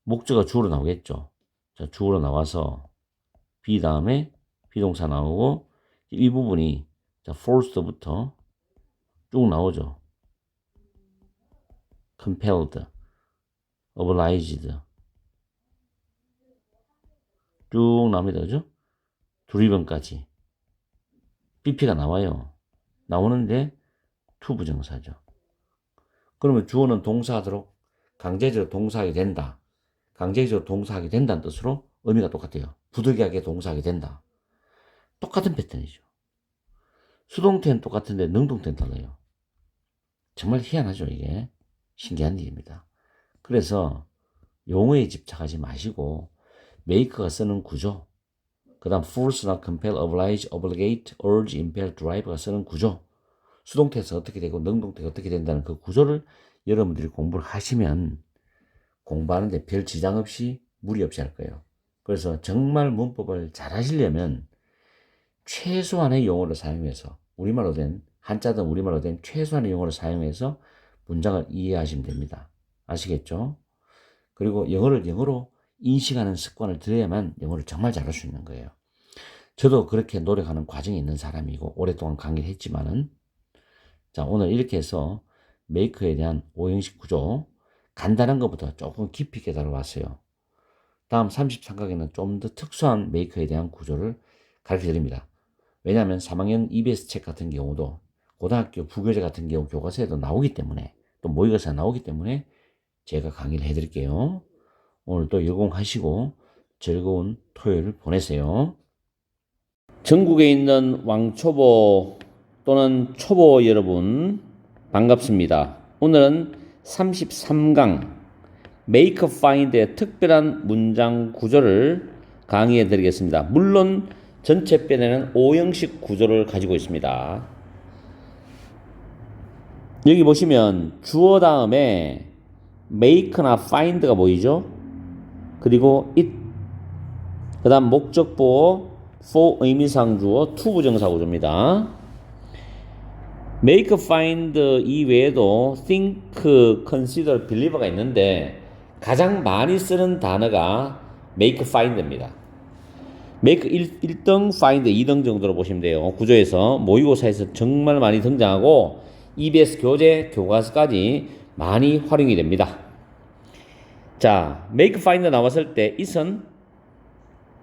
목적어 주어로 나오겠죠. 자, 주어로 나와서 be 다음에 비동사 나오고 이 부분이 자, forced부터 쭉 나오죠. compelled, obliged 쭉 나옵니다. 그죠? driven까지 BP가 나와요. 나오는데 to 부정사죠. 그러면 주어는 동사하도록 강제적으로 동사하게 된다. 강제적으로 동사하게 된다는 뜻으로 의미가 똑같아요. 부득이하게 동사하게 된다. 똑같은 패턴이죠. 수동태는 똑같은데 능동태는 달라요. 정말 희한하죠, 이게. 신기한 일입니다. 그래서 용어에 집착하지 마시고 make가 쓰는 구조, 그 다음 force나 compel, oblige, obligate, urge, impel, drive가 쓰는 구조, 수동태에서 어떻게 되고 능동태가 어떻게 된다는 그 구조를 여러분들이 공부를 하시면 공부하는데 별 지장 없이 무리 없이 할 거예요. 그래서 정말 문법을 잘 하시려면 최소한의 용어를 사용해서 우리말로 된 한자든 우리말로 된 최소한의 용어를 사용해서 문장을 이해하시면 됩니다. 아시겠죠? 그리고 영어를 영어로 인식하는 습관을 들여야만 영어를 정말 잘할 수 있는 거예요. 저도 그렇게 노력하는 과정이 있는 사람이고 오랫동안 강의를 했지만은 자, 오늘 이렇게 해서 메이커에 대한 오형식 구조 간단한 것부터 조금 깊이 있게 다뤄봤어요. 다음 33강에는 좀 더 특수한 메이커에 대한 구조를 가르쳐 드립니다. 왜냐하면 3학년 EBS 책 같은 경우도 고등학교 부교재 같은 경우 교과서에도 나오기 때문에 또 모의고사에 나오기 때문에 제가 강의를 해드릴게요. 오늘도 열공하시고 즐거운 토요일 보내세요. 전국에 있는 왕초보 또는 초보 여러분 반갑습니다. 오늘은 33강 Make Find의 특별한 문장 구조를 강의해 드리겠습니다. 물론 전체 편에는 5형식 구조를 가지고 있습니다. 여기 보시면 주어 다음에 make나 find가 보이죠? 그리고 it, 그 다음 목적보어 for 의미상 주어 to 부정사 구조입니다. make, find 이외에도 think, consider, believe가 있는데 가장 많이 쓰는 단어가 make, find입니다. make 1등, find 2등 정도로 보시면 돼요. 구조에서 모의고사에서 정말 많이 등장하고 EBS 교재, 교과서까지 많이 활용이 됩니다. 자, make, find 나왔을 때 it은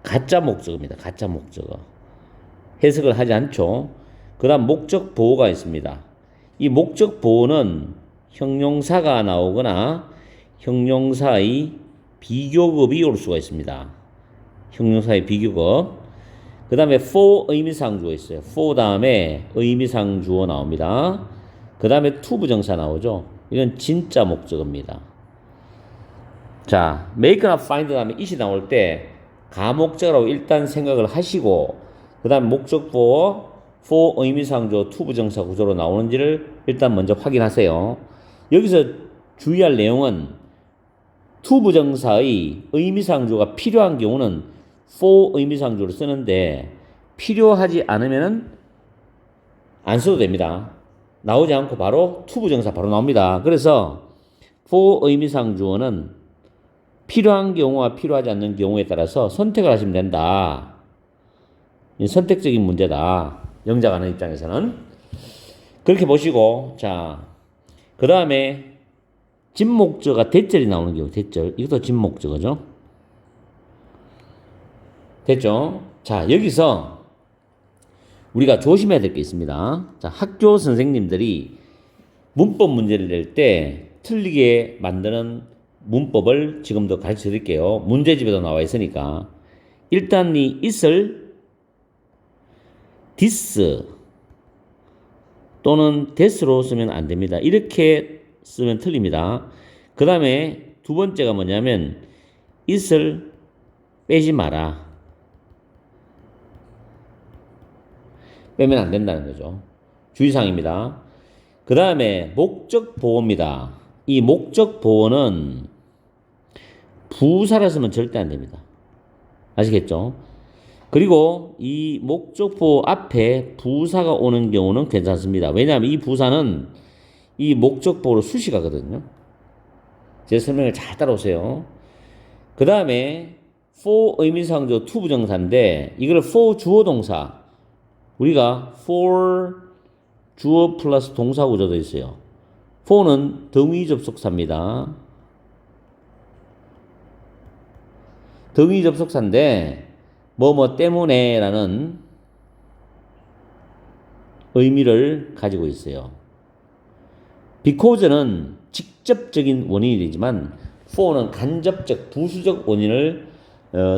가짜 목적어입니다. 가짜 목적어. 해석을 하지 않죠. 그 다음 목적 보호가 있습니다. 이 목적 보호는 형용사가 나오거나 형용사의 비교급이 올 수가 있습니다. 형용사의 비교급. 그 다음에 for 의미상 주어 있어요. for 다음에 의미상 주어 나옵니다. 그 다음에 to 부정사 나오죠. 이건 진짜 목적어입니다. 자, make나 find 다음에 it이 나올 때 가목적어라고 일단 생각을 하시고 그 다음 목적보어 for 의미상 주어 to 부정사 구조로 나오는지를 일단 먼저 확인하세요. 여기서 주의할 내용은 to 부정사의 의미상 주어가 필요한 경우는 for 의미상 주어를 쓰는데 필요하지 않으면은 안 써도 됩니다. 나오지 않고 바로 to 부정사 바로 나옵니다. 그래서 for 의미상 주어는 필요한 경우와 필요하지 않는 경우에 따라서 선택을 하시면 된다. 선택적인 문제다. 영작 하는 입장에서는. 그렇게 보시고, 자, 그 다음에 진목적어가 대절이 나오는 경우, 대절. 이것도 진목적어죠. 됐죠? 자, 여기서 우리가 조심해야 될 게 있습니다. 자, 학교 선생님들이 문법 문제를 낼 때 틀리게 만드는 문법을 지금도 가르쳐 드릴게요. 문제집에도 나와 있으니까. 일단 이 is을 this 또는 that으로 쓰면 안 됩니다. 이렇게 쓰면 틀립니다. 그 다음에 두 번째가 뭐냐면 is를 빼지 마라. 빼면 안 된다는 거죠. 주의사항입니다. 그 다음에 목적 보호입니다. 이 목적 보호는 부사를 쓰면 절대 안 됩니다. 아시겠죠? 그리고 이 목적 보호 앞에 부사가 오는 경우는 괜찮습니다. 왜냐하면 이 부사는 이 목적 보호로 수식하거든요. 제 설명을 잘 따라오세요. 그 다음에 for 의미상조 to 부정사인데 이걸 for 주어 동사 우리가 for 주어 플러스 동사 구조도 있어요. for는 등위 접속사입니다. 등위 접속사인데 뭐뭐 때문에 라는 의미를 가지고 있어요. because는 직접적인 원인이 되지만 for는 간접적 부수적 원인을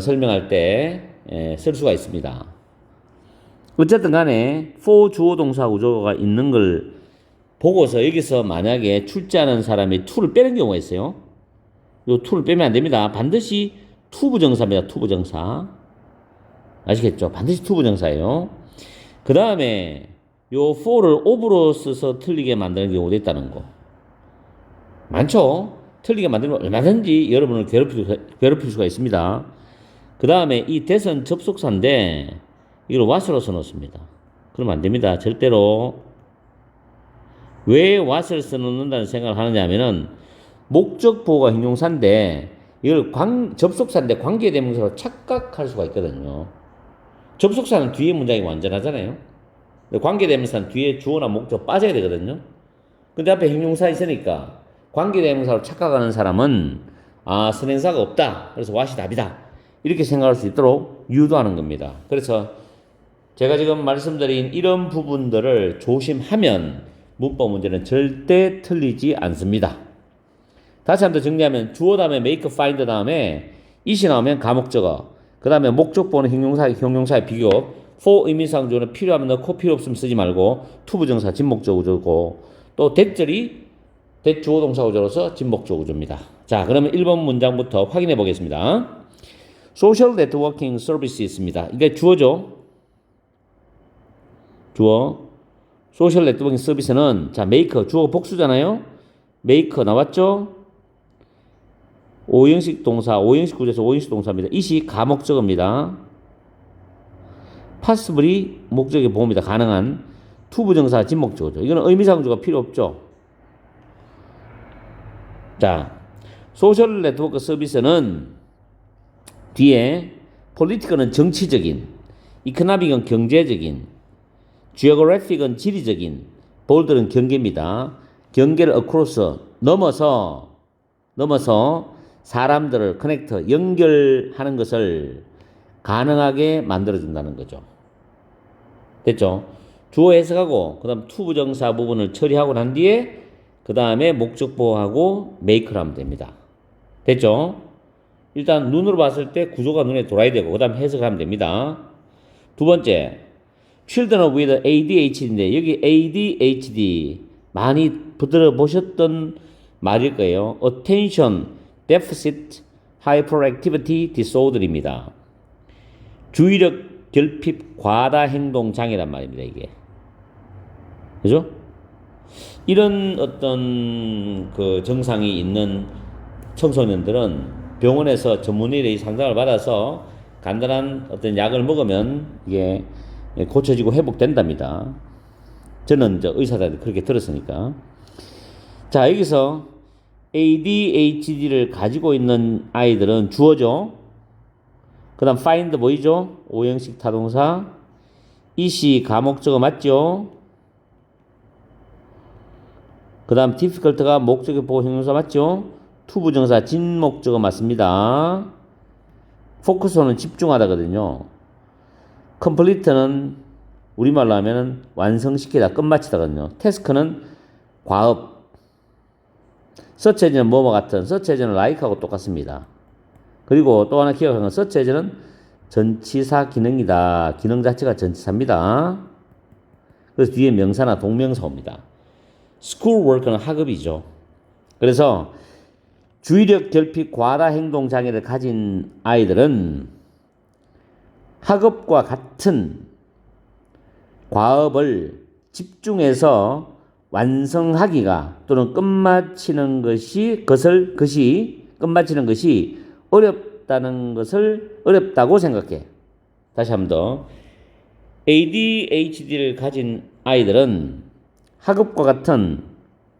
설명할 때 쓸 수가 있습니다. 어쨌든 간에 for 주어 동사 구조가 있는 걸 보고서 여기서 만약에 출제하는 사람이 to를 빼는 경우가 있어요. 요 to를 빼면 안 됩니다. 반드시 to 부정사입니다. to 부정사. 아시겠죠? 반드시 to 부정사예요. 그 다음에 요 for를 of로 써서 틀리게 만드는 경우도 있다는 거. 많죠? 틀리게 만들면 얼마든지 여러분을 괴롭힐 수가 있습니다. 그 다음에 이 that은 접속사인데 이걸 what으로 써놓습니다. 그러면 안 됩니다. 절대로. 왜 what을 써놓는다는 생각을 하느냐 하면은 목적 보호가 형용사인데 이걸 접속사인데 관계대명사로 착각할 수가 있거든요. 접속사는 뒤에 문장이 완전하잖아요. 관계대명사는 뒤에 주어나 목적 빠져야 되거든요. 근데 앞에 형용사 있으니까 관계대명사로 착각하는 사람은 선행사가 없다. 그래서 what이 답이다. 이렇게 생각할 수 있도록 유도하는 겁니다. 그래서 제가 지금 말씀드린 이런 부분들을 조심하면 문법 문제는 절대 틀리지 않습니다. 다시 한번 정리하면 주어 다음에 make, find 다음에 it이 나오면 가목적어 그 다음에 목적보호는 형용사의 비교 for 의미상 주어는 필요하면 넣고 필요 없으면 쓰지 말고 to 부정사 진목적 구조고 또 that절이 that 주어 동사 구조로서 진목적 구조입니다. 자, 그러면 1번 문장부터 확인해 보겠습니다. social networking services입니다. 이게 주어죠. 주어. 소셜 네트워킹 서비스는 자, 메이커 주어가 복수잖아요. 메이커 나왔죠? 5형식 동사, 5형식 구조에서 5형식 동사입니다. 이시 가목적어입니다. 파스블이 목적의 보호입니다. 가능한 to 부정사 진목적어죠. 이거는 의미상주가 필요 없죠. 자, 소셜 네트워크 서비스는 뒤에 politic는 정치적인, economic은 경제적인, geographic은 지리적인, bold는 경계입니다. 경계를 across 넘어서 사람들을 connect 연결하는 것을 가능하게 만들어준다는 거죠. 됐죠? 주어 해석하고 그다음 to 부정사 부분을 처리하고 난 뒤에 그 다음에 목적 보호하고 make를 하면 됩니다. 됐죠? 일단 눈으로 봤을 때 구조가 눈에 돌아야 되고 그 다음 해석하면 됩니다. 두 번째 Children with ADHD인데 여기 ADHD 많이 들어보셨던 말일 거예요. Attention Deficit Hyperactivity Disorder입니다. 주의력 결핍 과다 행동 장애란 말입니다. 이게 그죠? 이런 어떤 그 증상이 있는 청소년들은 병원에서 전문의의 상담을 받아서 간단한 어떤 약을 먹으면 이게 고쳐지고 회복된답니다. 저는 의사들한테 그렇게 들었으니까. 자, 여기서 ADHD를 가지고 있는 아이들은 주어죠. 그 다음 find 뭐이죠? 오형식 타동사. 이시 가목적어 맞죠? 그 다음 difficult가 목적의 보호 형용사 맞죠? to 부정사 진목적어 맞습니다. focus는 집중하다거든요. complete는 우리말로 하면은 완성시키다, 끝마치다거든요. task는 과업. search engine은 뭐뭐 같은, search engine은 like하고 똑같습니다. 그리고 또 하나 기억하는 건 search engine은 전치사 기능이다. 기능 자체가 전치사입니다. 그래서 뒤에 명사나 동명사 옵니다. schoolwork는 학업이죠. 그래서 주의력 결핍 과다 행동 장애를 가진 아이들은 학업과 같은 과업을 집중해서 완성하기가 또는 끝마치는 것이 어렵다고 생각해. 다시 한 번 더. ADHD를 가진 아이들은 학업과 같은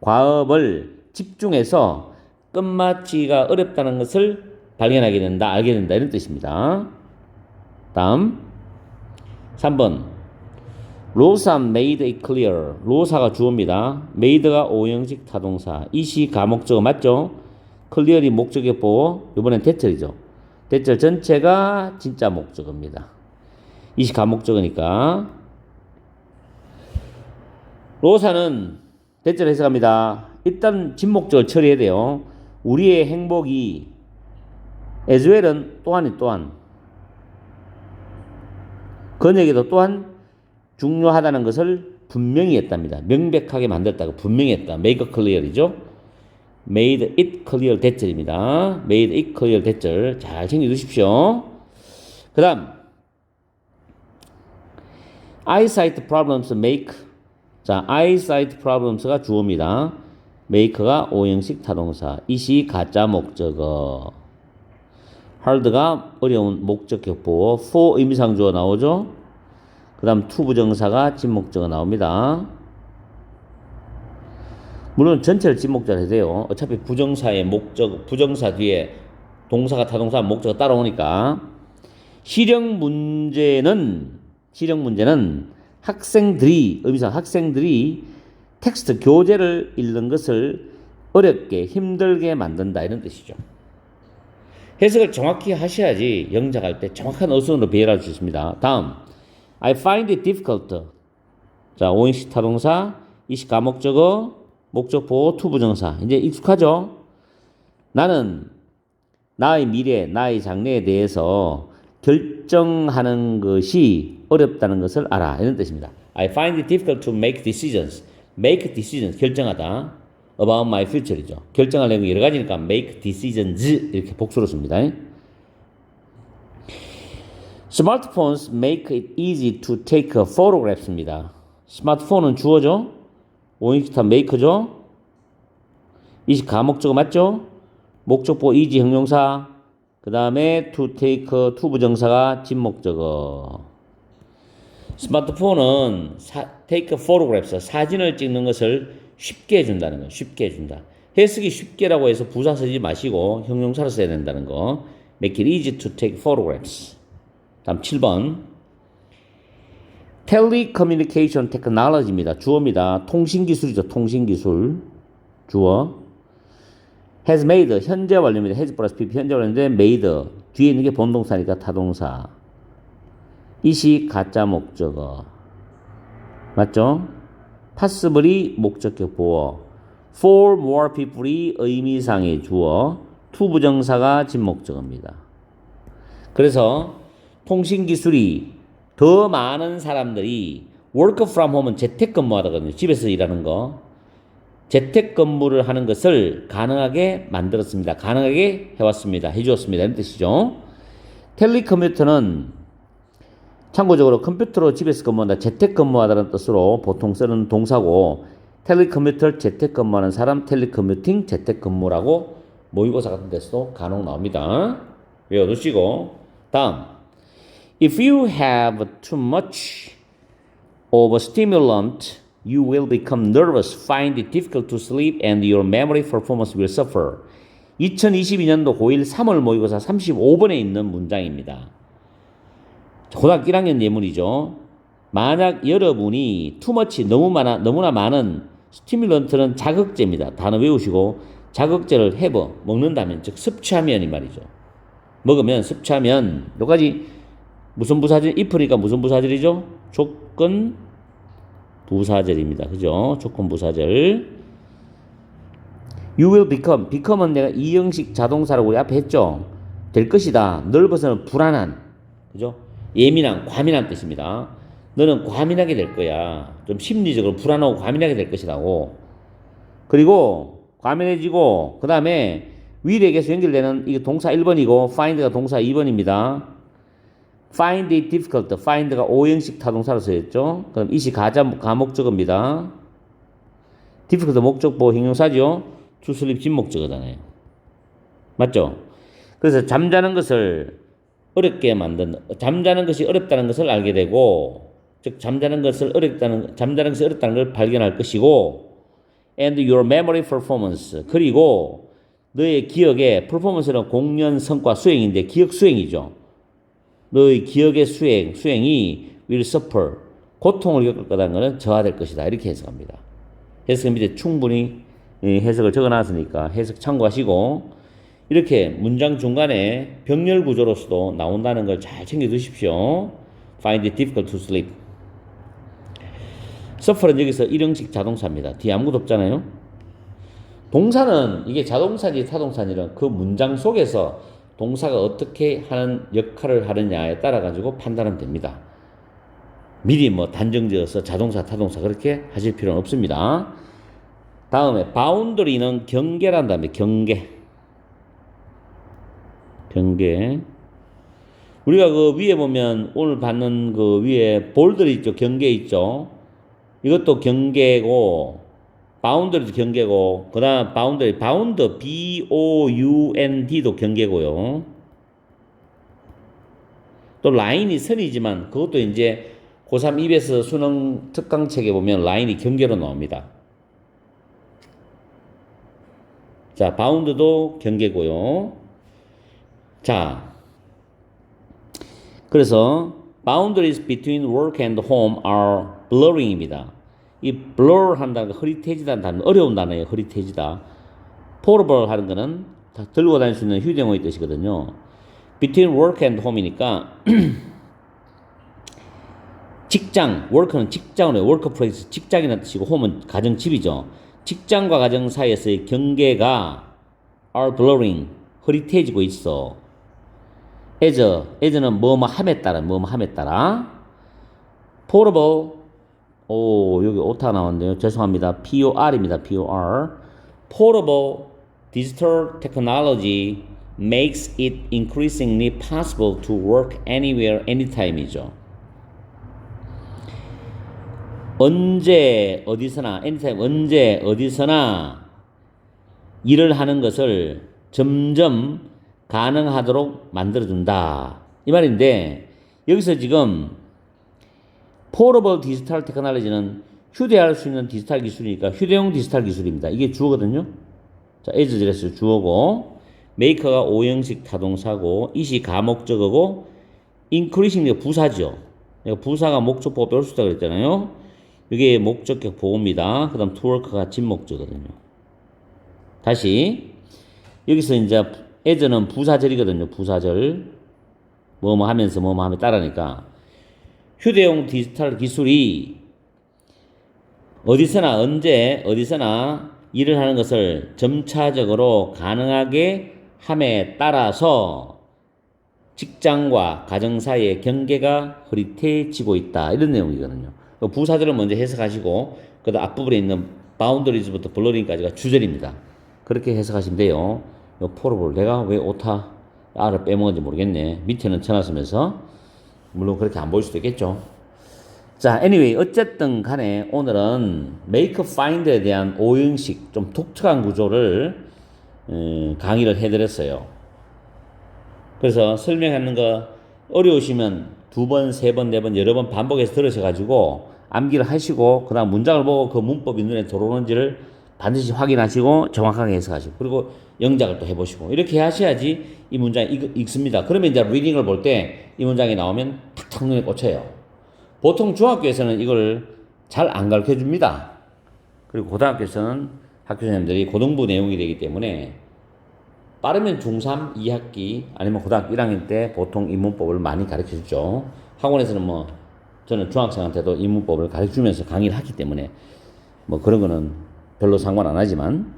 과업을 집중해서 끝마치기가 어렵다는 것을 발견하게 된다, 알게 된다, 이런 뜻입니다. 다음 3번. 로사 made it clear. 로사가 주어입니다. made가 오형식 타동사. 이시 가목적어 맞죠? clear이 목적의 보호. 이번엔 대절이죠. 대절 전체가 진짜 목적어입니다. 이시 가목적어니까. 로사는 대절 해석합니다. 일단 진목적을 처리해야 돼요. 우리의 행복이 as well은 또한 그녀에게도 또한 중요하다는 것을 분명히 했답니다. 명백하게 만들었다고 분명히 했다. make clear이죠. made it clear 대절입니다. made it clear 대절 잘 챙겨두십시오. 그 다음 eyesight problems make. 자, eyesight problems가 주어입니다. make가 오형식 타동사. 이시 가짜 목적어. hard가 어려운 목적격 보호. for 의미상 주어 나오죠. 그 다음 to 부정사가 진목적어 나옵니다. 물론 전체를 진목적으로 해도 돼요. 어차피 부정사의 목적, 부정사 뒤에 동사가 타동사 목적어 따라오니까. 실형 문제는 학생들이 텍스트 교재를 읽는 것을 어렵게 힘들게 만든다, 이런 뜻이죠. 해석을 정확히 하셔야지 영작할 때 정확한 어순으로 배열할 수 있습니다. 다음 I find it difficult. 자, 오형식 타동사, 이시 가목적어, 목적 보호, to 부정사. 이제 익숙하죠? 나는 나의 미래, 나의 장래에 대해서 결정하는 것이 어렵다는 것을 알아, 이런 뜻입니다. I find it difficult to make decisions. make decisions, 결정하다. about my future이죠. 결정할 내용이 여러 가지니까 make decisions 이렇게 복수로 씁니다. Smartphones make it easy to take photographs입니다. 스마트폰은 주어죠. 오형식 make죠. 이시 가목적어 맞죠? 목적보 easy 형용사. 그 다음에 to take, to 부정사가 진목적어. 스마트폰은 take photographs, 사진을 찍는 것을 쉽게 해준다는 거예요. 쉽게 해준다. 해석이 쉽게라고 해서 부사 쓰지 마시고 형용사를 써야 된다는 거. Make it easy to take photographs. 다음 7번. Telecommunication technology입니다. 주어입니다. 통신기술이죠. 통신기술. 주어. has made, 현재 완료입니다. has 플러스 pp, 현재 완료인데 made. 뒤에 있는 게 본동사니까 타동사. 이시 가짜 목적어. 맞죠? possibly 목적격 보어. for more people이 의미상의 주어. to 부정사가 진목적어입니다. 그래서 통신기술이 더 많은 사람들이 work from home은 재택근무하거든요. 집에서 일하는 거. 재택근무를 하는 것을 가능하게 만들었습니다. 가능하게 해왔습니다. 해주었습니다. 이런 뜻이죠. 텔레컴퓨터는 참고적으로 컴퓨터로 집에서 근무한다, 재택근무하다는 뜻으로 보통 쓰는 동사고, 텔레컴퓨터 재택근무하는 사람, 텔레커뮤팅 재택근무라고 모의고사 같은 데서도 간혹 나옵니다. 외워두시고. 다음, if you have too much of a stimulant You will become nervous, find it difficult to sleep, and your memory performance will suffer. 2022년도 고1 3월 모의고사 35번에 있는 문장입니다. 고등학교 1학년 예문이죠. 만약 여러분이 투머치 너무나 많은 스티뮬런트는 자극제입니다. 단어 외우시고 자극제를 해버 먹는다면 즉 섭취하면 이 말이죠. 먹으면 섭취하면 여기까지 무슨 부사절? if니까 무슨 부사절이죠? 조건 부사절입니다. 그죠? 조건 부사절. You will become은 내가 이형식 자동사라고 우리 앞에 했죠. 될 것이다. nervous는 불안한, 그죠? 예민한, 과민한 뜻입니다. 너는 과민하게 될 거야. 좀 심리적으로 불안하고 과민하게 될 것이라고. 그리고 과민해지고 그 다음에 will에게서 연결되는 이게 동사 1번이고 find가 동사 2번입니다. find it difficult. find가 오형식 타동사로 쓰였죠. 그럼 이시 가목적어입니다. difficult 목적보 형용사죠. to sleep 진목적어잖아요. 맞죠? 그래서 잠자는 것을 어렵게 잠자는 것이 어렵다는 것을 알게 되고, 즉 잠자는 것이 어렵다는 걸 발견할 것이고, and your memory performance. 그리고 너의 기억의 performance는 공연 성과 수행인데 기억 수행이죠. 너의 기억의 수행이 will suffer. 고통을 겪을 거라는 것은 저하될 것이다. 이렇게 해석합니다. 해석 밑에 충분히 해석을 적어놨으니까 해석 참고하시고, 이렇게 문장 중간에 병렬 구조로서도 나온다는 걸 잘 챙겨두십시오. Find it difficult to sleep. suffer은 여기서 일형식 자동사입니다. 뒤에 아무것도 없잖아요. 동사는 이게 자동사인지 타동사인지는 그 문장 속에서 동사가 어떻게 하는 역할을 하느냐에 따라 가지고 판단하면 됩니다. 미리 뭐 단정지어서 자동사, 타동사 그렇게 하실 필요는 없습니다. 다음에 boundary는 경계란 다음에 경계. 우리가 그 위에 보면 오늘 받는 그 위에 볼들이 있죠. 경계 있죠. 이것도 경계고 boundary도 경계고 그다음 bound B-O-U-N-D도 경계고요. 또 라인이 선이지만 그것도 이제 고3 EBS 수능 특강책에 보면 라인이 경계로 나옵니다. 자, bound도 경계고요. 자, 그래서 boundaries between work and home are blurring입니다. 이 blur 한다는 거 흐릿해지다는 단어, 어려운 단어예요. 흐릿해지다. portable 하는 거는 다 들고 다닐 수 있는 휴대용의 뜻이거든요. between work and home이니까 직장, work는 직장으로 workplace 직장이라는 뜻이고 home은 가정집이죠. 직장과 가정 사이에서의 경계가 are blurring 흐릿해지고 있어. as는 뭐뭐 함에 따라 portable 여기 오타 나왔네요. 죄송합니다. POR입니다. POR portable digital technology makes it increasingly possible to work anywhere, anytime이죠. 언제 어디서나 anytime 언제 어디서나 일을 하는 것을 점점 가능하도록 만들어준다. 이 말인데 여기서 지금 포러블 디지털 테크놀로지는 휴대할 수 있는 디지털 기술이니까 휴대용 디지털 기술입니다. 이게 주어거든요. 자, as 주어고 make가 오형식 타동사고 it이 가목적어고 increasing이 부사죠. 부사가 목적보호 배울 수 있다고 그랬잖아요. 이게 목적격 보호입니다. 그 다음 to work가 진목적거든요. 다시 여기서 이제 as는 부사절이거든요. 부사절 뭐뭐 하면서 뭐뭐 하면 따라니까 휴대용 디지털 기술이 어디서나 언제 어디서나 일을 하는 것을 점차적으로 가능하게 함에 따라서 직장과 가정 사이의 경계가 흐릿해지고 있다. 이런 내용이거든요. 부사절을 먼저 해석하시고 그 다음 앞부분에 있는 boundaries부터 blurring까지가 주절입니다. 그렇게 해석하시면 돼요. 요 포러블 내가 왜 오타 R을 빼먹은지 모르겠네. 밑에는 쳐놨으면서 물론 그렇게 안 보일 수도 있겠죠. 자, anyway 어쨌든 간에 오늘은 make find에 대한 오형식 좀 독특한 구조를 강의를 해드렸어요. 그래서 설명하는 거 어려우시면 2번, 3번, 4번 여러 번 반복해서 들으셔가지고 암기를 하시고 그다음 문장을 보고 그 문법이 눈에 들어오는지를 반드시 확인하시고 정확하게 해석하시고 그리고 영작을 또 해보시고 이렇게 하셔야지 이 문장이 읽습니다. 그러면 이제 리딩을 볼 때 이 문장이 나오면 탁탁 눈에 꽂혀요. 보통 중학교에서는 이걸 잘 안 가르쳐 줍니다. 그리고 고등학교에서는 학교 선생님들이 고등부 내용이 되기 때문에 빠르면 중3 2학기 아니면 고등학교 1학년 때 보통 이 문법을 많이 가르쳐 주죠. 학원에서는 뭐 저는 중학생한테도 이 문법을 가르쳐 주면서 강의를 하기 때문에 뭐 그런 거는 별로 상관 안 하지만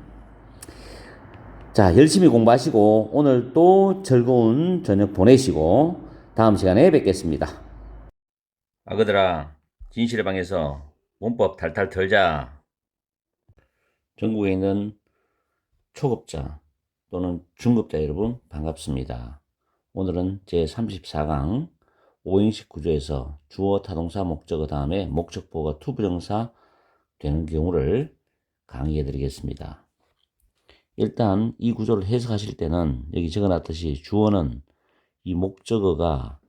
자, 열심히 공부하시고 오늘 또 즐거운 저녁 보내시고 다음 시간에 뵙겠습니다. 아그들아, 진실의 방에서 문법 탈탈 털자. 전국에 있는 초급자 또는 중급자 여러분 반갑습니다. 오늘은 제34강 5인식 구조에서 주어, 타동사, 목적어 다음에 목적보가 투부정사 되는 경우를 강의해 드리겠습니다. 일단 이 구조를 해석하실 때는 여기 적어놨듯이 주어는 이 목적어가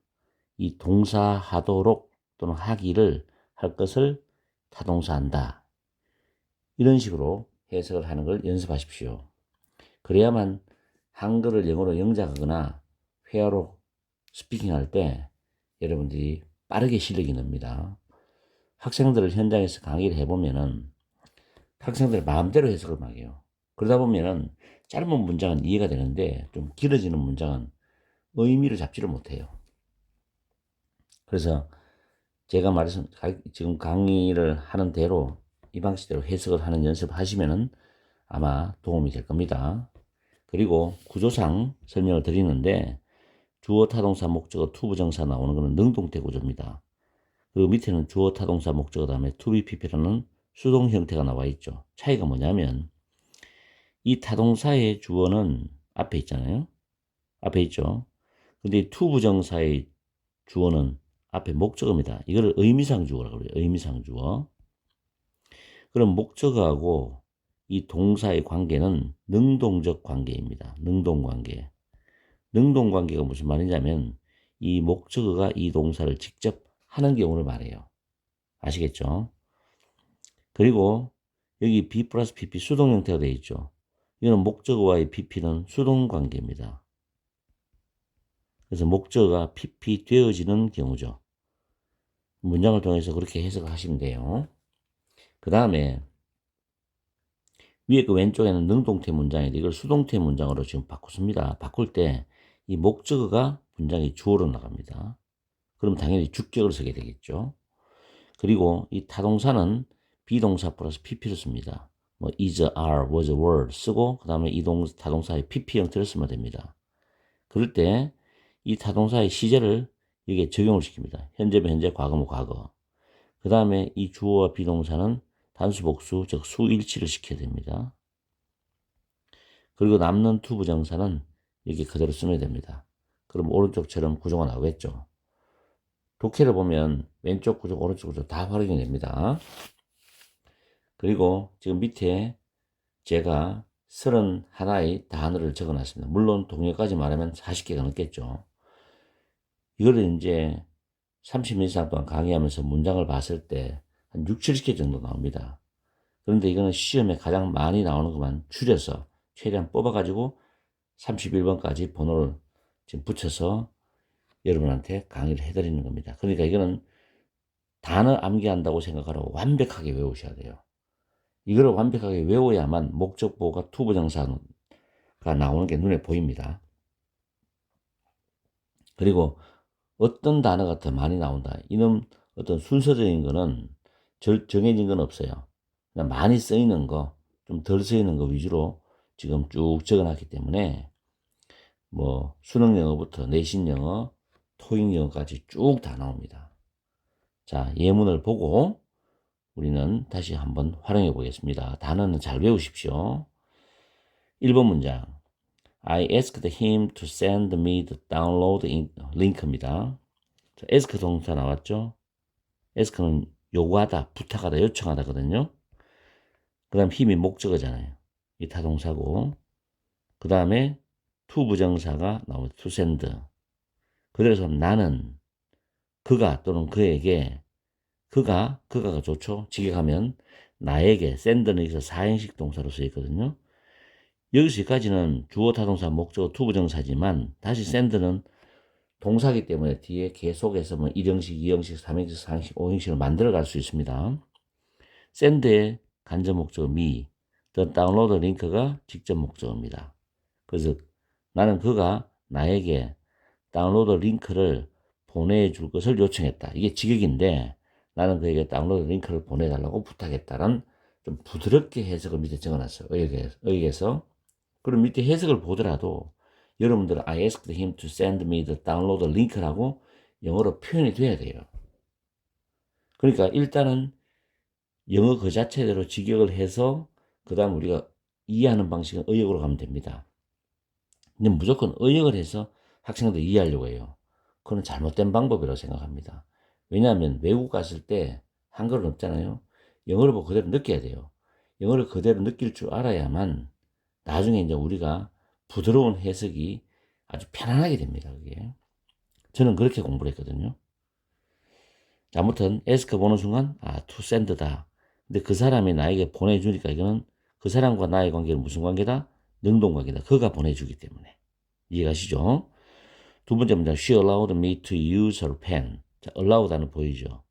이 동사 하도록 또는 하기를 할 것을 타동사한다. 이런 식으로 해석을 하는 걸 연습하십시오. 그래야만 한글을 영어로 영작하거나 회화로 스피킹할 때 여러분들이 빠르게 실력이 늡니다. 학생들을 현장에서 강의를 해보면은 학생들 마음대로 해석을 막 해요. 그러다 보면은 짧은 문장은 이해가 되는데 좀 길어지는 문장은 의미를 잡지를 못해요. 그래서 제가 말해서 지금 강의를 하는 대로 이 방식대로 해석을 하는 연습을 하시면은 아마 도움이 될 겁니다. 그리고 구조상 설명을 드리는데 주어, 타동사, 목적어, 투부정사 나오는 것은 능동태 구조입니다. 그리고 밑에는 주어, 타동사, 목적어 다음에 to be, pp라는 수동 형태가 나와 있죠. 차이가 뭐냐면 이 타동사의 주어는 앞에 있잖아요. 앞에 있죠. 근데 이 투부정사의 주어는 앞에 목적어입니다. 이거를 의미상 주어라고 그래요. 의미상 주어. 그럼 목적어하고 이 동사의 관계는 능동적 관계입니다. 능동 관계. 능동 관계가 무슨 말이냐면 이 목적어가 이 동사를 직접 하는 경우를 말해요. 아시겠죠? 그리고 여기 B 플러스 PP 수동 형태가 되어 있죠. 이거는 목적어와의 PP는 수동 관계입니다. 그래서 목적어가 PP 되어지는 경우죠. 문장을 통해서 그렇게 해석을 하시면 돼요. 그 다음에 위에 그 왼쪽에는 능동태 문장인데 이걸 수동태 문장으로 지금 바꿨습니다. 바꿀 때 이 목적어가 문장의 주어로 나갑니다. 그럼 당연히 주격을 쓰게 되겠죠. 그리고 이 타동사는 비동사 플러스 pp를 씁니다. 뭐 is, are, was, were 쓰고 그 다음에 이 타동사의 pp 형태를 쓰면 됩니다. 그럴 때 이 타동사의 시제를 여기에 적용을 시킵니다. 현재면 현재, 과거면 과거. 그 다음에 이 주어와 비동사는 단수 복수, 즉 수일치를 시켜야 됩니다. 그리고 남는 투부정사는 여기 그대로 쓰면 됩니다. 그럼 오른쪽처럼 구조가 나오겠죠. 독해를 보면 왼쪽 구조, 오른쪽 구조 다 활용이 됩니다. 그리고 지금 밑에 제가 31의 단어를 적어 놨습니다. 물론 동요까지 말하면 40개가 넘겠죠. 이거를 이제 30분 이상 동안 강의하면서 문장을 봤을 때 한 6, 70개 정도 나옵니다. 그런데 이거는 시험에 가장 많이 나오는 것만 줄여서 최대한 뽑아가지고 31번까지 번호를 지금 붙여서 여러분한테 강의를 해드리는 겁니다. 그러니까 이거는 단어 암기한다고 생각하라고 완벽하게 외우셔야 돼요. 이거를 완벽하게 외워야만 목적보호가 투부정사가 나오는 게 눈에 보입니다. 그리고 어떤 단어가 더 많이 나온다. 이런 어떤 순서적인 거는 정해진 건 없어요. 그냥 많이 쓰이는 거, 좀 덜 쓰이는 거 위주로 지금 쭉 적어놨기 때문에 뭐 수능 영어부터 내신 영어, 토익 영어까지 쭉 다 나옵니다. 자, 예문을 보고 우리는 다시 한번 활용해 보겠습니다. 단어는 잘 외우십시오. 1번 문장. I asked him to send me the download link입니다. ask 동사 나왔죠? ask는 요구하다, 부탁하다, 요청하다거든요. 그 다음 힘이 목적어잖아요. 이 타동사고. 그 다음에 to 부정사가 나오죠. to send. 그래서 나는 그가 또는 그에게 그가가 좋죠. 직역하면 나에게 send는 여기서 사행식 동사로 쓰였거든요. 여기까지는 주어 타동사 목적어 투부정사지만 다시 send는 동사기 때문에 뒤에 계속해서 뭐 1형식, 2형식, 3형식, 4형식, 5형식을 만들어 갈 수 있습니다. send의 간접 목적어 me, the download 링크가 직접 목적어입니다. 그래서 나는 그가 나에게 다운로드 링크를 보내줄 것을 요청했다. 이게 직역인데 나는 그에게 다운로드 링크를 보내달라고 부탁했다는 좀 부드럽게 해석을 밑에 적어놨어요. 의역에서. 그럼 밑에 해석을 보더라도 여러분들은 I asked him to send me the download link라고 영어로 표현이 돼야 돼요. 그러니까 일단은 영어 그 자체대로 직역을 해서 그 다음 우리가 이해하는 방식은 의역으로 가면 됩니다. 근데 무조건 의역을 해서 학생들 이해하려고 해요. 그건 잘못된 방법이라고 생각합니다. 왜냐하면 외국 갔을 때 한글은 없잖아요. 영어를 보고 그대로 느껴야 돼요. 영어를 그대로 느낄 줄 알아야만 나중에 이제 우리가 부드러운 해석이 아주 편안하게 됩니다. 그게. 저는 그렇게 공부를 했거든요. 자, 아무튼 ask 보는 순간 to send다. 근데 그 사람이 나에게 보내주니까 이거는 그 사람과 나의 관계는 무슨 관계다? 능동관계다. 그가 보내주기 때문에. 이해가시죠? 두 번째 문장, she allowed me to use her pen. 자, allow 단어 보이죠?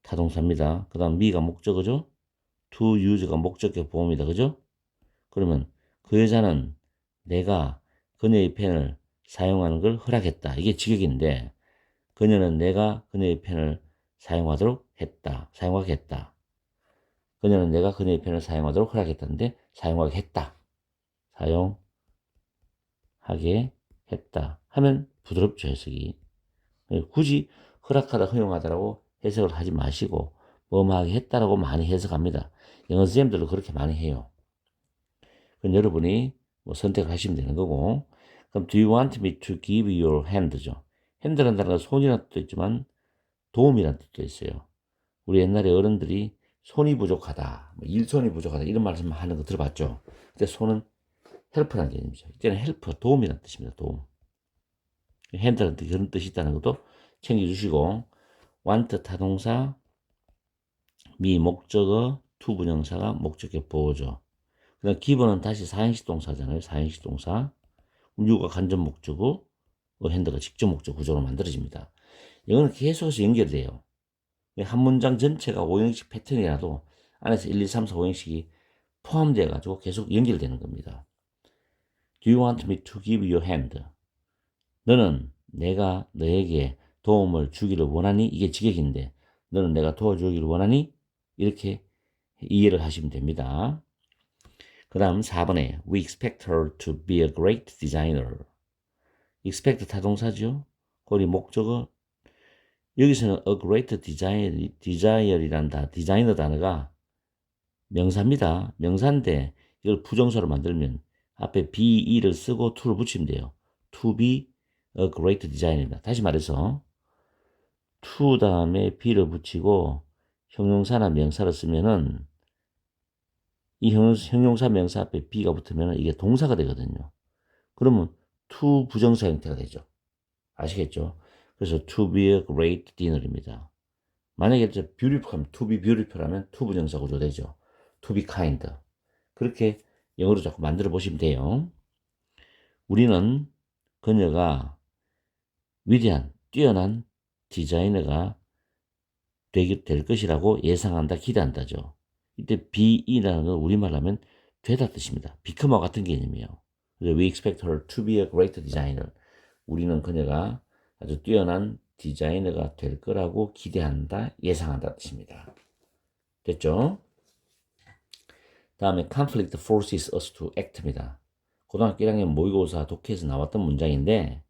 타동사입니다. 그 다음 me가 목적어죠? to use가 목적격 보호입니다. 그죠? 그러면 그 여자는 내가 그녀의 펜을 사용하는 걸 허락했다. 이게 직역인데 그녀는 내가 그녀의 펜을 사용하도록 했다. 사용하게 했다. 그녀는 내가 그녀의 펜을 사용하도록 허락했다는데 사용하게 했다. 사용하게 했다. 하면 부드럽죠, 해석이. 굳이 허락하다, 허용하다라고 해석을 하지 마시고 뭐뭐하게 했다라고 많이 해석합니다. 영어 선생님들도 그렇게 많이 해요. 그럼 여러분이 뭐 선택하시면 되는 거고. 그럼 do you want me to give you your hand죠. 핸드라는 단어가 손이라는 뜻도 있지만 도움이라는 뜻도 있어요. 우리 옛날에 어른들이 손이 부족하다, 뭐 일손이 부족하다 이런 말씀 하는 거 들어봤죠. 근데 손은 헬프라는 개념이죠. 이때는 헬프, 도움이라는 뜻입니다. 도움. 핸드라는 뜻, 그런 뜻이 있다는 것도 챙겨주시고 want 타동사, 미 목적어, to 분형사가 목적격 보호죠. 그 다음 기본은 다시 사행식 동사잖아요. 사행식 동사. 유가 간접 목적어, 핸드가 직접 목적 구조로 만들어집니다. 이거는 계속해서 연결돼요. 한 문장 전체가 5형식 패턴이라도 안에서 1, 2, 3, 4, 5형식이 포함되어 가지고 계속 연결되는 겁니다. Do you want me to give you a hand? 너는 내가 너에게 도움을 주기를 원하니? 이게 직역인데 너는 내가 도와주기를 원하니? 이렇게 이해를 하시면 됩니다. 그 다음 4번에 We expect her to be a great designer. expect 타동사죠. 거기 목적어. 여기서는 a great designer이란다. 디자이너 단어가 명사입니다. 명사인데 이걸 부정사로 만들면 앞에 be를 쓰고 to를 붙이면 돼요. to be a great designer입니다. 다시 말해서 to 다음에 be를 붙이고 형용사나 명사를 쓰면은 이 형용사 명사 앞에 be가 붙으면 이게 동사가 되거든요. 그러면 to 부정사 형태가 되죠. 아시겠죠? 그래서 to be a great dinner입니다. 만약에 beautiful 하면 to be beautiful 하면 to 부정사 구조 되죠. to be kind. 그렇게 영어로 자꾸 만들어 보시면 돼요. 우리는 그녀가 위대한, 뛰어난 디자이너가 될 것이라고 예상한다, 기대한다죠. 이때 be라는 건 우리말로 하면 되다 뜻입니다. become와 같은 개념이에요. We expect her to be a great designer. 우리는 그녀가 아주 뛰어난 디자이너가 될 거라고 기대한다, 예상한다 뜻입니다. 됐죠? 다음에 conflict forces us to act입니다. 고등학교 1학년 모의고사 독해에서 나왔던 문장인데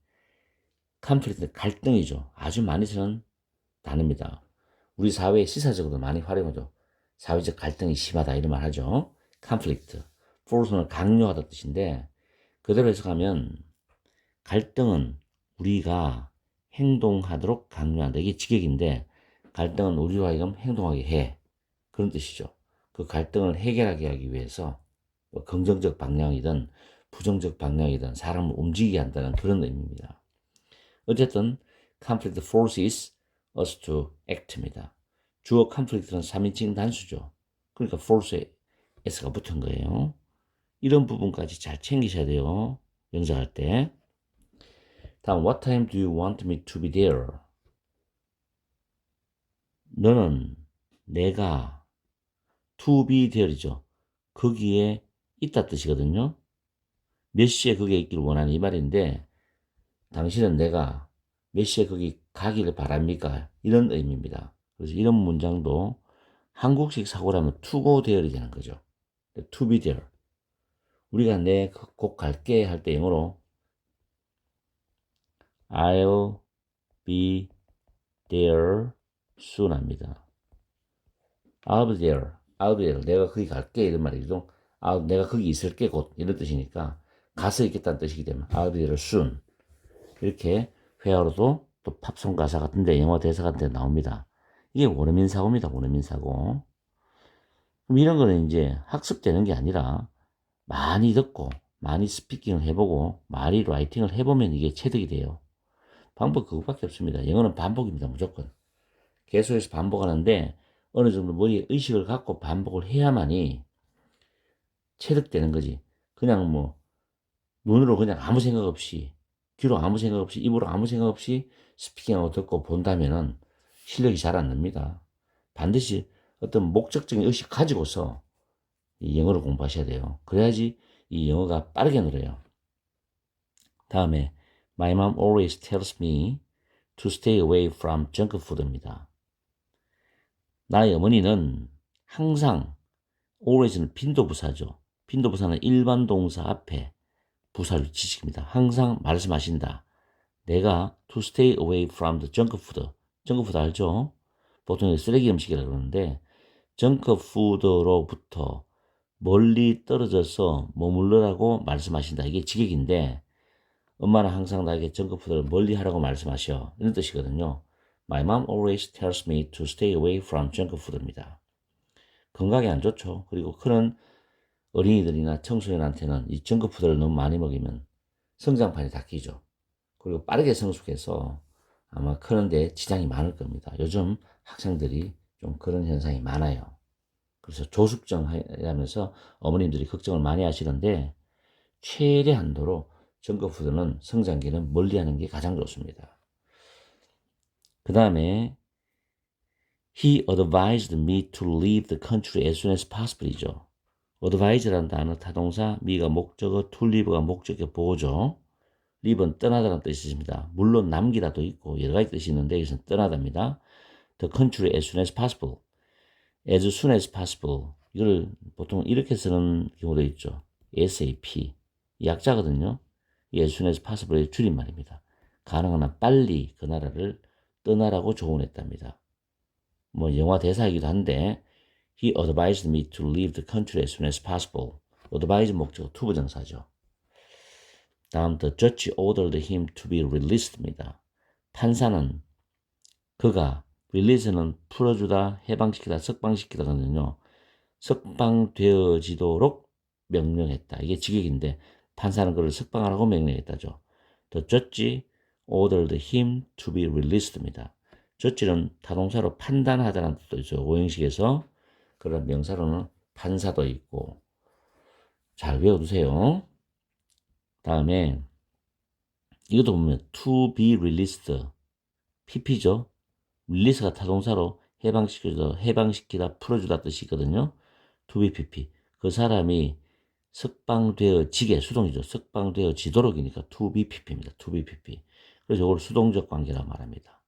conflict 갈등이죠. 아주 많이 쓰는 단어입니다. 우리 사회에 시사적으로 많이 활용하죠. 사회적 갈등이 심하다 이런 말 하죠. conflict. force는 강요하다 뜻인데 그대로 해석하면 갈등은 우리가 행동하도록 강요한다. 이게 직역인데 갈등은 우리로 하여금 행동하게 해. 그런 뜻이죠. 그 갈등을 해결하게 하기 위해서 뭐 긍정적 방향이든 부정적 방향이든 사람을 움직이게 한다는 그런 의미입니다. 어쨌든 conflict forces us to act입니다. 주어 conflict는 3인칭 단수죠. 그러니까 force에 s가 붙은 거예요. 이런 부분까지 잘 챙기셔야 돼요. 영작할 때. 다음 what time do you want me to be there? 너는 내가 to be there이죠. 거기에 있다 뜻이거든요. 몇 시에 거기에 있기를 원하는 이 말인데 당신은 내가 몇 시에 거기 가기를 바랍니까? 이런 의미입니다. 그래서 이런 문장도 한국식 사고라면 to go there이 되는 거죠. to be there. 우리가 내 곧 갈게 할 때 영어로 I'll be there soon 합니다. I'll be there. I'll be there. 내가 거기 갈게 이런 말이죠. 내가 거기 있을게 곧 이런 뜻이니까 가서 있겠다는 뜻이기 때문에 I'll be there soon. 이렇게 회화로도 또 팝송 가사 같은데 영어 대사 같은데 나옵니다. 이게 원어민 사고입니다. 원어민 사고. 그럼 이런 거는 이제 학습되는 게 아니라 많이 듣고 많이 스피킹을 해보고 많이 라이팅을 해보면 이게 체득이 돼요. 방법 그것밖에 없습니다. 영어는 반복입니다. 무조건. 계속해서 반복하는데 어느 정도 머리에 의식을 갖고 반복을 해야만이 체득되는 거지. 그냥 뭐 눈으로 그냥 아무 생각 없이 귀로 아무 생각 없이 입으로 아무 생각 없이 스피킹하고 듣고 본다면은 실력이 잘 안 납니다. 반드시 어떤 목적적인 의식 가지고서 이 영어를 공부하셔야 돼요. 그래야지 이 영어가 빠르게 늘어요. 다음에 My mom always tells me to stay away from junk food입니다. 나의 어머니는 항상 always는 빈도부사죠. 빈도부사는 일반 동사 앞에 부사를 지식입니다. 항상 말씀하신다. 내가 to stay away from the junk food. junk food 알죠? 보통 쓰레기 음식이라고 그러는데 junk food로부터 멀리 떨어져서 머물러라고 말씀하신다. 이게 직역인데 엄마는 항상 나에게 정크푸드를 멀리 하라고 말씀하셔. 이런 뜻이거든요. My mom always tells me to stay away from junk food입니다. 건강에 안 좋죠. 그리고 그런 어린이들이나 청소년한테는 이 정크푸드를 너무 많이 먹이면 성장판이 닦이죠. 그리고 빠르게 성숙해서 아마 크는데 지장이 많을 겁니다. 요즘 학생들이 좀 그런 현상이 많아요. 그래서 조숙정 하면서 어머님들이 걱정을 많이 하시는데 최대 한도로 정크푸드는 성장기는 멀리하는 게 가장 좋습니다. 그 다음에 He advised me to leave the country as soon as possible이죠. advise라는 단어 타동사, me가 목적어, to leave가 목적어 보호죠. leave는 떠나다는 뜻이 있습니다. 물론 남기다도 있고 여러 가지 뜻이 있는데 여기서는 떠나답니다. The country as soon as possible. as soon as possible. 이걸 보통 이렇게 쓰는 경우도 있죠. SAP. 약자거든요. as soon as possible의 줄임말입니다. 가능한 한 빨리 그 나라를 떠나라고 조언했답니다. 뭐 영화 대사이기도 한데 He advised me to leave the country as soon as possible. advise 목적어 투부정사죠. 다음 the judge ordered him to be released입니다. 판사는 그가 release는 풀어주다, 해방시키다, 석방시키다거든요. 석방되어지도록 명령했다. 이게 직역인데 판사는 그를 석방하라고 명령했다죠. The judge ordered him to be released입니다. judge는 타동사로 판단하다는 뜻도 있어요. 오형식에서. 그런 명사로는 판사도 있고. 잘 외워두세요. 다음에 이것도 보면 to be released pp죠. release가 타동사로 해방시키다, 풀어주다 뜻이 있거든요. to be pp. 그 사람이 석방되어지게 수동이죠. 석방되어지도록이니까 to be pp입니다. to be pp. 그래서 이걸 수동적 관계라고 말합니다.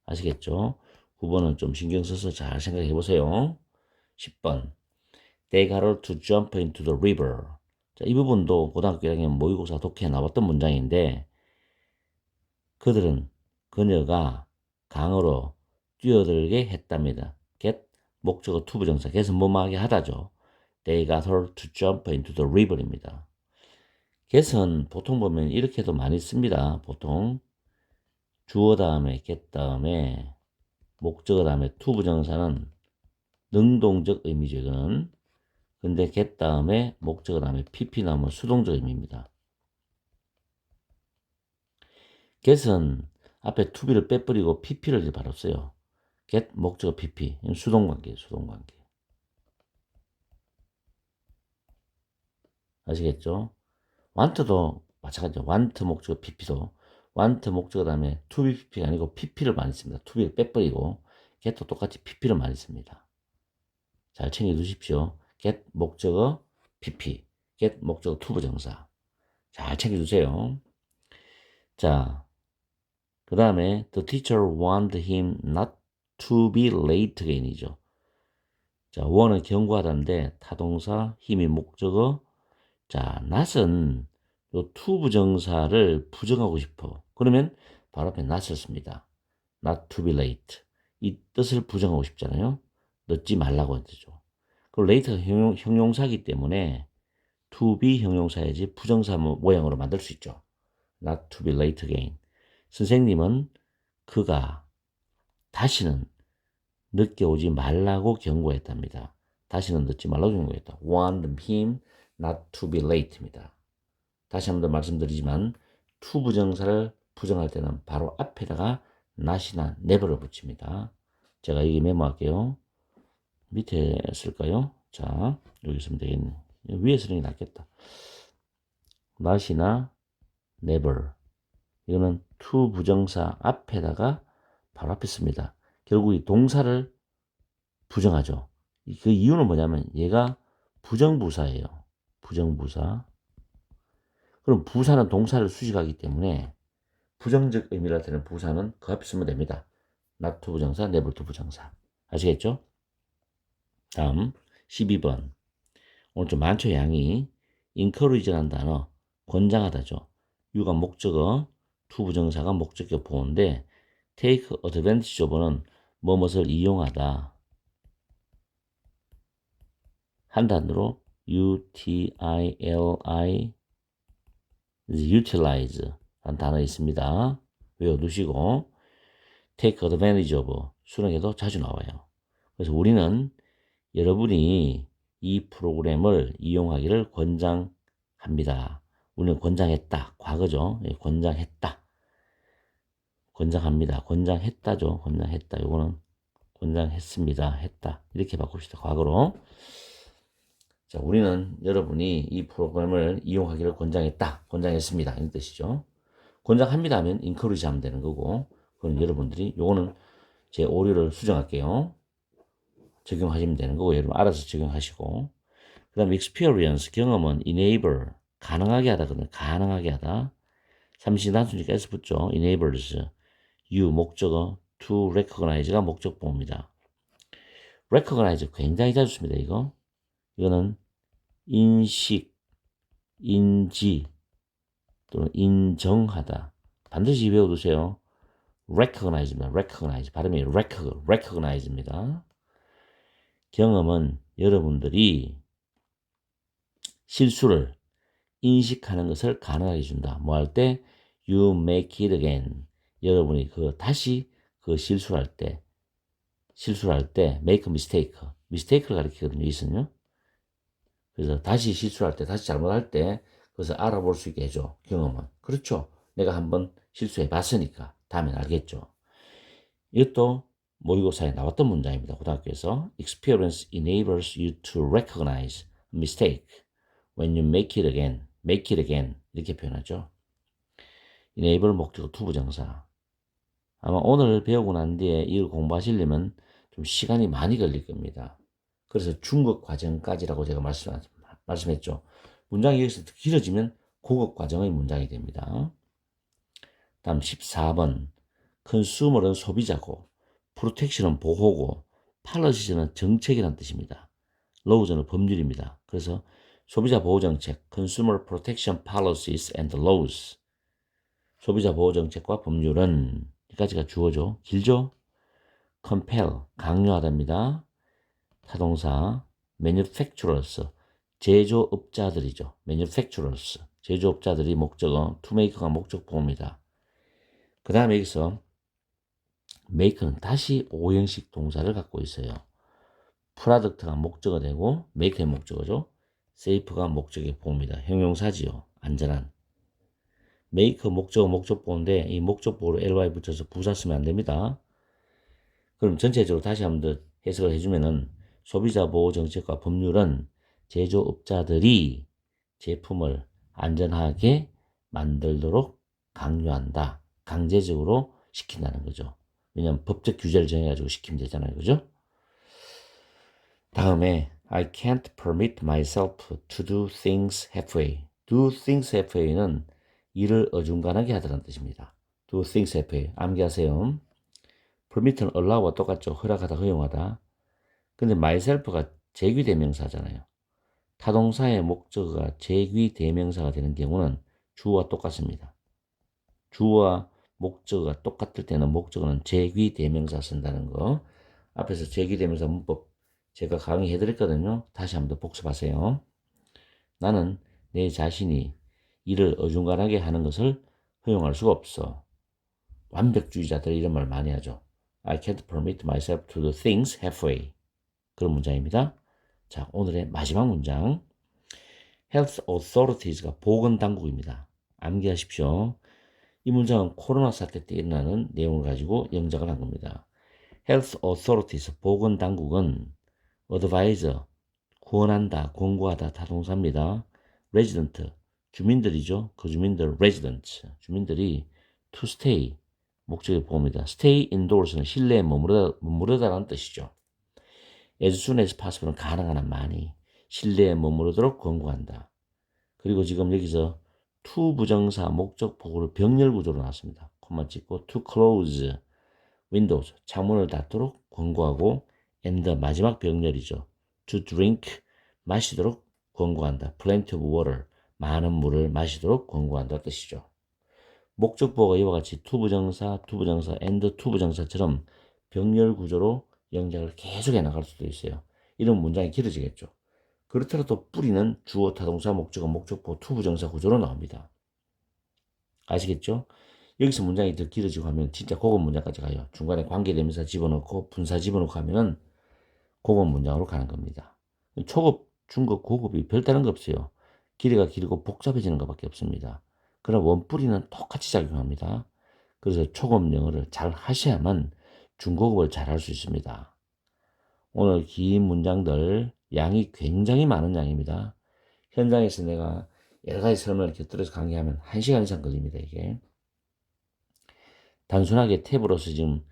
아시겠죠? 9번은 좀 신경 써서 잘 생각해 보세요. 10번 They got her to jump into the river. 자, 이 부분도 고등학교 1학년 모의고사 독해에 나왔던 문장인데 그녀가 강으로 뛰어들게 했답니다. get 목적어 투부정사 get은 뭐뭐하게 하다죠. They got her to jump into the river입니다. get은 보통 보면 이렇게도 많이 씁니다. 보통 주어 다음에 get 다음에 목적어 다음에 투부정사는 능동적 의미죠. 이거는. 근데 get 다음에 목적어 다음에 pp 나오면 수동적 의미입니다. get은 앞에 to be를 빼버리고 pp를 바로 써요. get 목적어 pp. 이건 수동관계예요. 수동관계. 아시겠죠? want도 마찬가지죠. want 목적어 pp도 want 목적어 다음에 to be pp가 아니고 pp를 많이 씁니다. to be를 빼버리고 get도 똑같이 pp를 많이 씁니다. 잘 챙겨두십시오. get 목적어 pp, get 목적어 to 부정사. 잘 챙겨두세요. 자, 그 다음에 the teacher warned him not to be late again이죠. 자, warn은 경고하다인데 타동사, 힘이 목적어. 자, not은 요 to 부정사를 부정하고 싶어. 그러면 바로 앞에 not을 씁니다. not to be late. 이 뜻을 부정하고 싶잖아요. 늦지 말라고 했죠. 그리고 late가 형용사이기 때문에 to be 형용사야지 부정사 모양으로 만들 수 있죠. not to be late again. 선생님은 그가 다시는 늦게 오지 말라고 경고했답니다. 다시는 늦지 말라고 경고했다. warned him not to be late입니다. 다시 한 번 더 말씀드리지만 to 부정사를 부정할 때는 바로 앞에다가 not이나 never를 붙입니다. 제가 여기 메모할게요. 밑에 쓸까요? 자, 여기 쓰면 되겠네. 위에 쓰는 게 낫겠다. not이나 never. 이거는 to 부정사 앞에다가 바로 앞에 씁니다. 결국 이 동사를 부정하죠. 그 이유는 뭐냐면 얘가 부정부사예요. 부정부사. 그럼 부사는 동사를 수식하기 때문에 부정적 의미를 나타내는 부사는 그 앞에 쓰면 됩니다. not to 부정사, never to 부정사. 아시겠죠? 다음 12번. 오늘 좀 많죠, 양이. encourage라는 단어, 권장하다죠. you가 목적어, to 부정사가 목적격 보호인데 take advantage of는 뭐뭇을 이용하다. 한 단어로 utilize 라는 단어 있습니다. 외워두시고 take advantage of 수능에도 자주 나와요. 그래서 우리는 여러분이 이 프로그램을 이용하기를 권장합니다. 우리는 권장했다. 과거죠. 권장했다. 권장합니다. 권장했다죠. 권장했다. 요거는 권장했습니다. 했다. 이렇게 바꿉시다. 과거로. 자, 우리는 여러분이 이 프로그램을 이용하기를 권장했다. 권장했습니다. 이 뜻이죠. 권장합니다 하면 encourage 하면 되는 거고, 그럼 여러분들이 요거는 제 오류를 수정할게요. 적용하시면 되는 거고, 여러분 알아서 적용하시고. 그 다음에 experience, 경험은 enable, 가능하게 하다. 그러면 가능하게 하다. 삼시단수니까 S 붙죠. enables, you, 목적어, to recognize가 목적 보호입니다. recognize 굉장히 자주 씁니다. 이거는 인식, 인지 또는 인정하다. 반드시 외워두세요. recognize입니다. recognize. 발음이 recognize입니다. 경험은 여러분들이 실수를 인식하는 것을 가능하게 해준다. 뭐 할 때? You make it again. 여러분이 다시 실수를 할 때 make a mistake. mistake를 가리키거든요. 이것은요. 그래서 다시 실수할 때, 다시 잘못할 때 그것을 알아볼 수 있게 해줘. 경험은. 그렇죠. 내가 한번 실수해 봤으니까 다음엔 알겠죠. 이것도 모의고사에 나왔던 문장입니다. 고등학교에서 experience enables you to recognize a mistake when you make it again. make it again 이렇게 표현하죠. enable 목적어 to 부정사. 아마 오늘 배우고 난 뒤에 이걸 공부하시려면 좀 시간이 많이 걸릴 겁니다. 그래서 중급 과정까지라고 제가 말씀했죠. 문장이 여기서 길어지면 고급 과정의 문장이 됩니다. 다음 14번. consumer은 소비자고, protection은 보호고, policy는 정책이라는 뜻입니다. laws는 법률입니다. 그래서 소비자 보호 정책, consumer protection policies and laws. 소비자 보호 정책과 법률은 여기까지가 주어죠. 길죠? compel, 강요하답니다. 타동사 manufacturers, 제조업자들이죠. manufacturers, 제조업자들이 목적어, to make가 목적 보호입니다. 그 다음에 여기서 make는 다시 5형식 동사를 갖고 있어요. product가 목적어 되고 make의 목적어죠. safe가 목적의 보호입니다. 형용사지요. 안전한. make 목적어 목적 보호인데 이 목적 보호로 ly 붙여서 부사 쓰면 안 됩니다. 그럼 전체적으로 다시 한번 더 해석을 해주면은 소비자 보호 정책과 법률은 제조업자들이 제품을 안전하게 만들도록 강요한다. 강제적으로 시킨다는 거죠. 왜냐면 법적 규제를 정해가지고 시키면 되잖아요. 그죠? 다음에 I can't permit myself to do things halfway. do things halfway는 일을 어중간하게 하다는 뜻입니다. do things halfway. 암기하세요. permit는 allow와 똑같죠. 허락하다, 허용하다. 근데 myself가 제귀대명사잖아요. 타동사의 목적어가 제귀대명사가 되는 경우는 주어와 똑같습니다. 주어와 목적어가 똑같을 때는 목적어는 제귀대명사 쓴다는 거. 앞에서 제귀대명사 문법 제가 강의해 드렸거든요. 다시 한번 더 복습하세요. 나는 내 자신이 일을 어중간하게 하는 것을 허용할 수가 없어. 완벽주의자들이 이런 말 많이 하죠. I can't permit myself to do things halfway. 그런 문장입니다. 자, 오늘의 마지막 문장. Health Authorities가 보건당국입니다. 암기하십시오. 이 문장은 코로나 사태 때 일어나는 내용을 가지고 영작을 한 겁니다. Health Authorities, 보건당국은 advise, 권한다, 권고하다, 타동사입니다. resident, 주민들이죠. 그 주민들, residents, 주민들이 to stay, 목적의 보호입니다. stay indoors는 실내에 머무르다라는 뜻이죠. as soon as possible는 가능한 한 많이 실내에 머무르도록 권고한다. 그리고 지금 여기서 to 부정사 목적 보호를 병렬 구조로 나왔습니다. 콤마 찍고 to close windows, 창문을 닫도록 권고하고 and 마지막 병렬이죠. to drink, 마시도록 권고한다. plenty of water, 많은 물을 마시도록 권고한다 뜻이죠. 목적 보호가 이와 같이 to 부정사, and to 부정사처럼 병렬 구조로 영작을 계속 해나갈 수도 있어요. 이런 문장이 길어지겠죠. 그렇더라도 뿌리는 주어, 타동사, 목적어, 목적보, to 부정사 구조로 나옵니다. 아시겠죠? 여기서 문장이 더 길어지고 하면 진짜 고급 문장까지 가요. 중간에 관계대명사 집어넣고 분사 집어넣고 하면은 고급 문장으로 가는 겁니다. 초급, 중급, 고급이 별다른 거 없어요. 길이가 길고 복잡해지는 것밖에 없습니다. 그러나 원뿌리는 똑같이 작용합니다. 그래서 초급 영어를 잘 하셔야만 중고급을 잘 할 수 있습니다. 오늘 긴 문장들 양이 굉장히 많은 양입니다. 현장에서 내가 여러 가지 설명을 곁들여서 강의하면 1시간 이상 걸립니다. 이게 단순하게 탭으로서 지금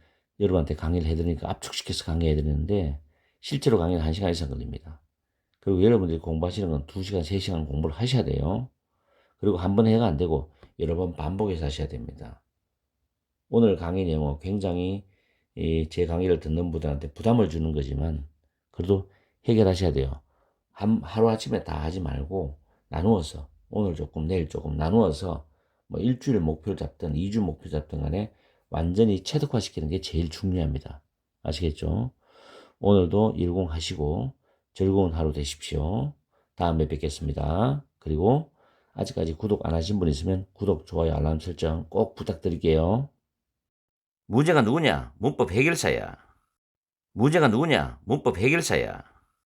여러분한테 강의를 해드리니까 압축시켜서 강의해드리는데 실제로 강의는 1시간 이상 걸립니다. 그리고 여러분들이 공부하시는 건 2시간, 3시간 공부를 하셔야 돼요. 그리고 한 번 해가 안 되고 여러 번 반복해서 하셔야 됩니다. 오늘 강의 내용은 굉장히 제 강의를 듣는 분들한테 부담을 주는 거지만 그래도 해결하셔야 돼요. 하루아침에 다 하지 말고 나누어서 오늘 조금 내일 조금 나누어서 뭐 일주일 목표를 잡든 2주 목표 잡든 간에 완전히 체득화시키는 게 제일 중요합니다. 아시겠죠? 오늘도 일공하시고 즐거운 하루 되십시오. 다음에 뵙겠습니다. 그리고 아직까지 구독 안 하신 분 있으면 구독, 좋아요, 알람 설정 꼭 부탁드릴게요. 문제가 누구냐? 문법 해결사야. 문제가 누구냐? 문법 해결사야.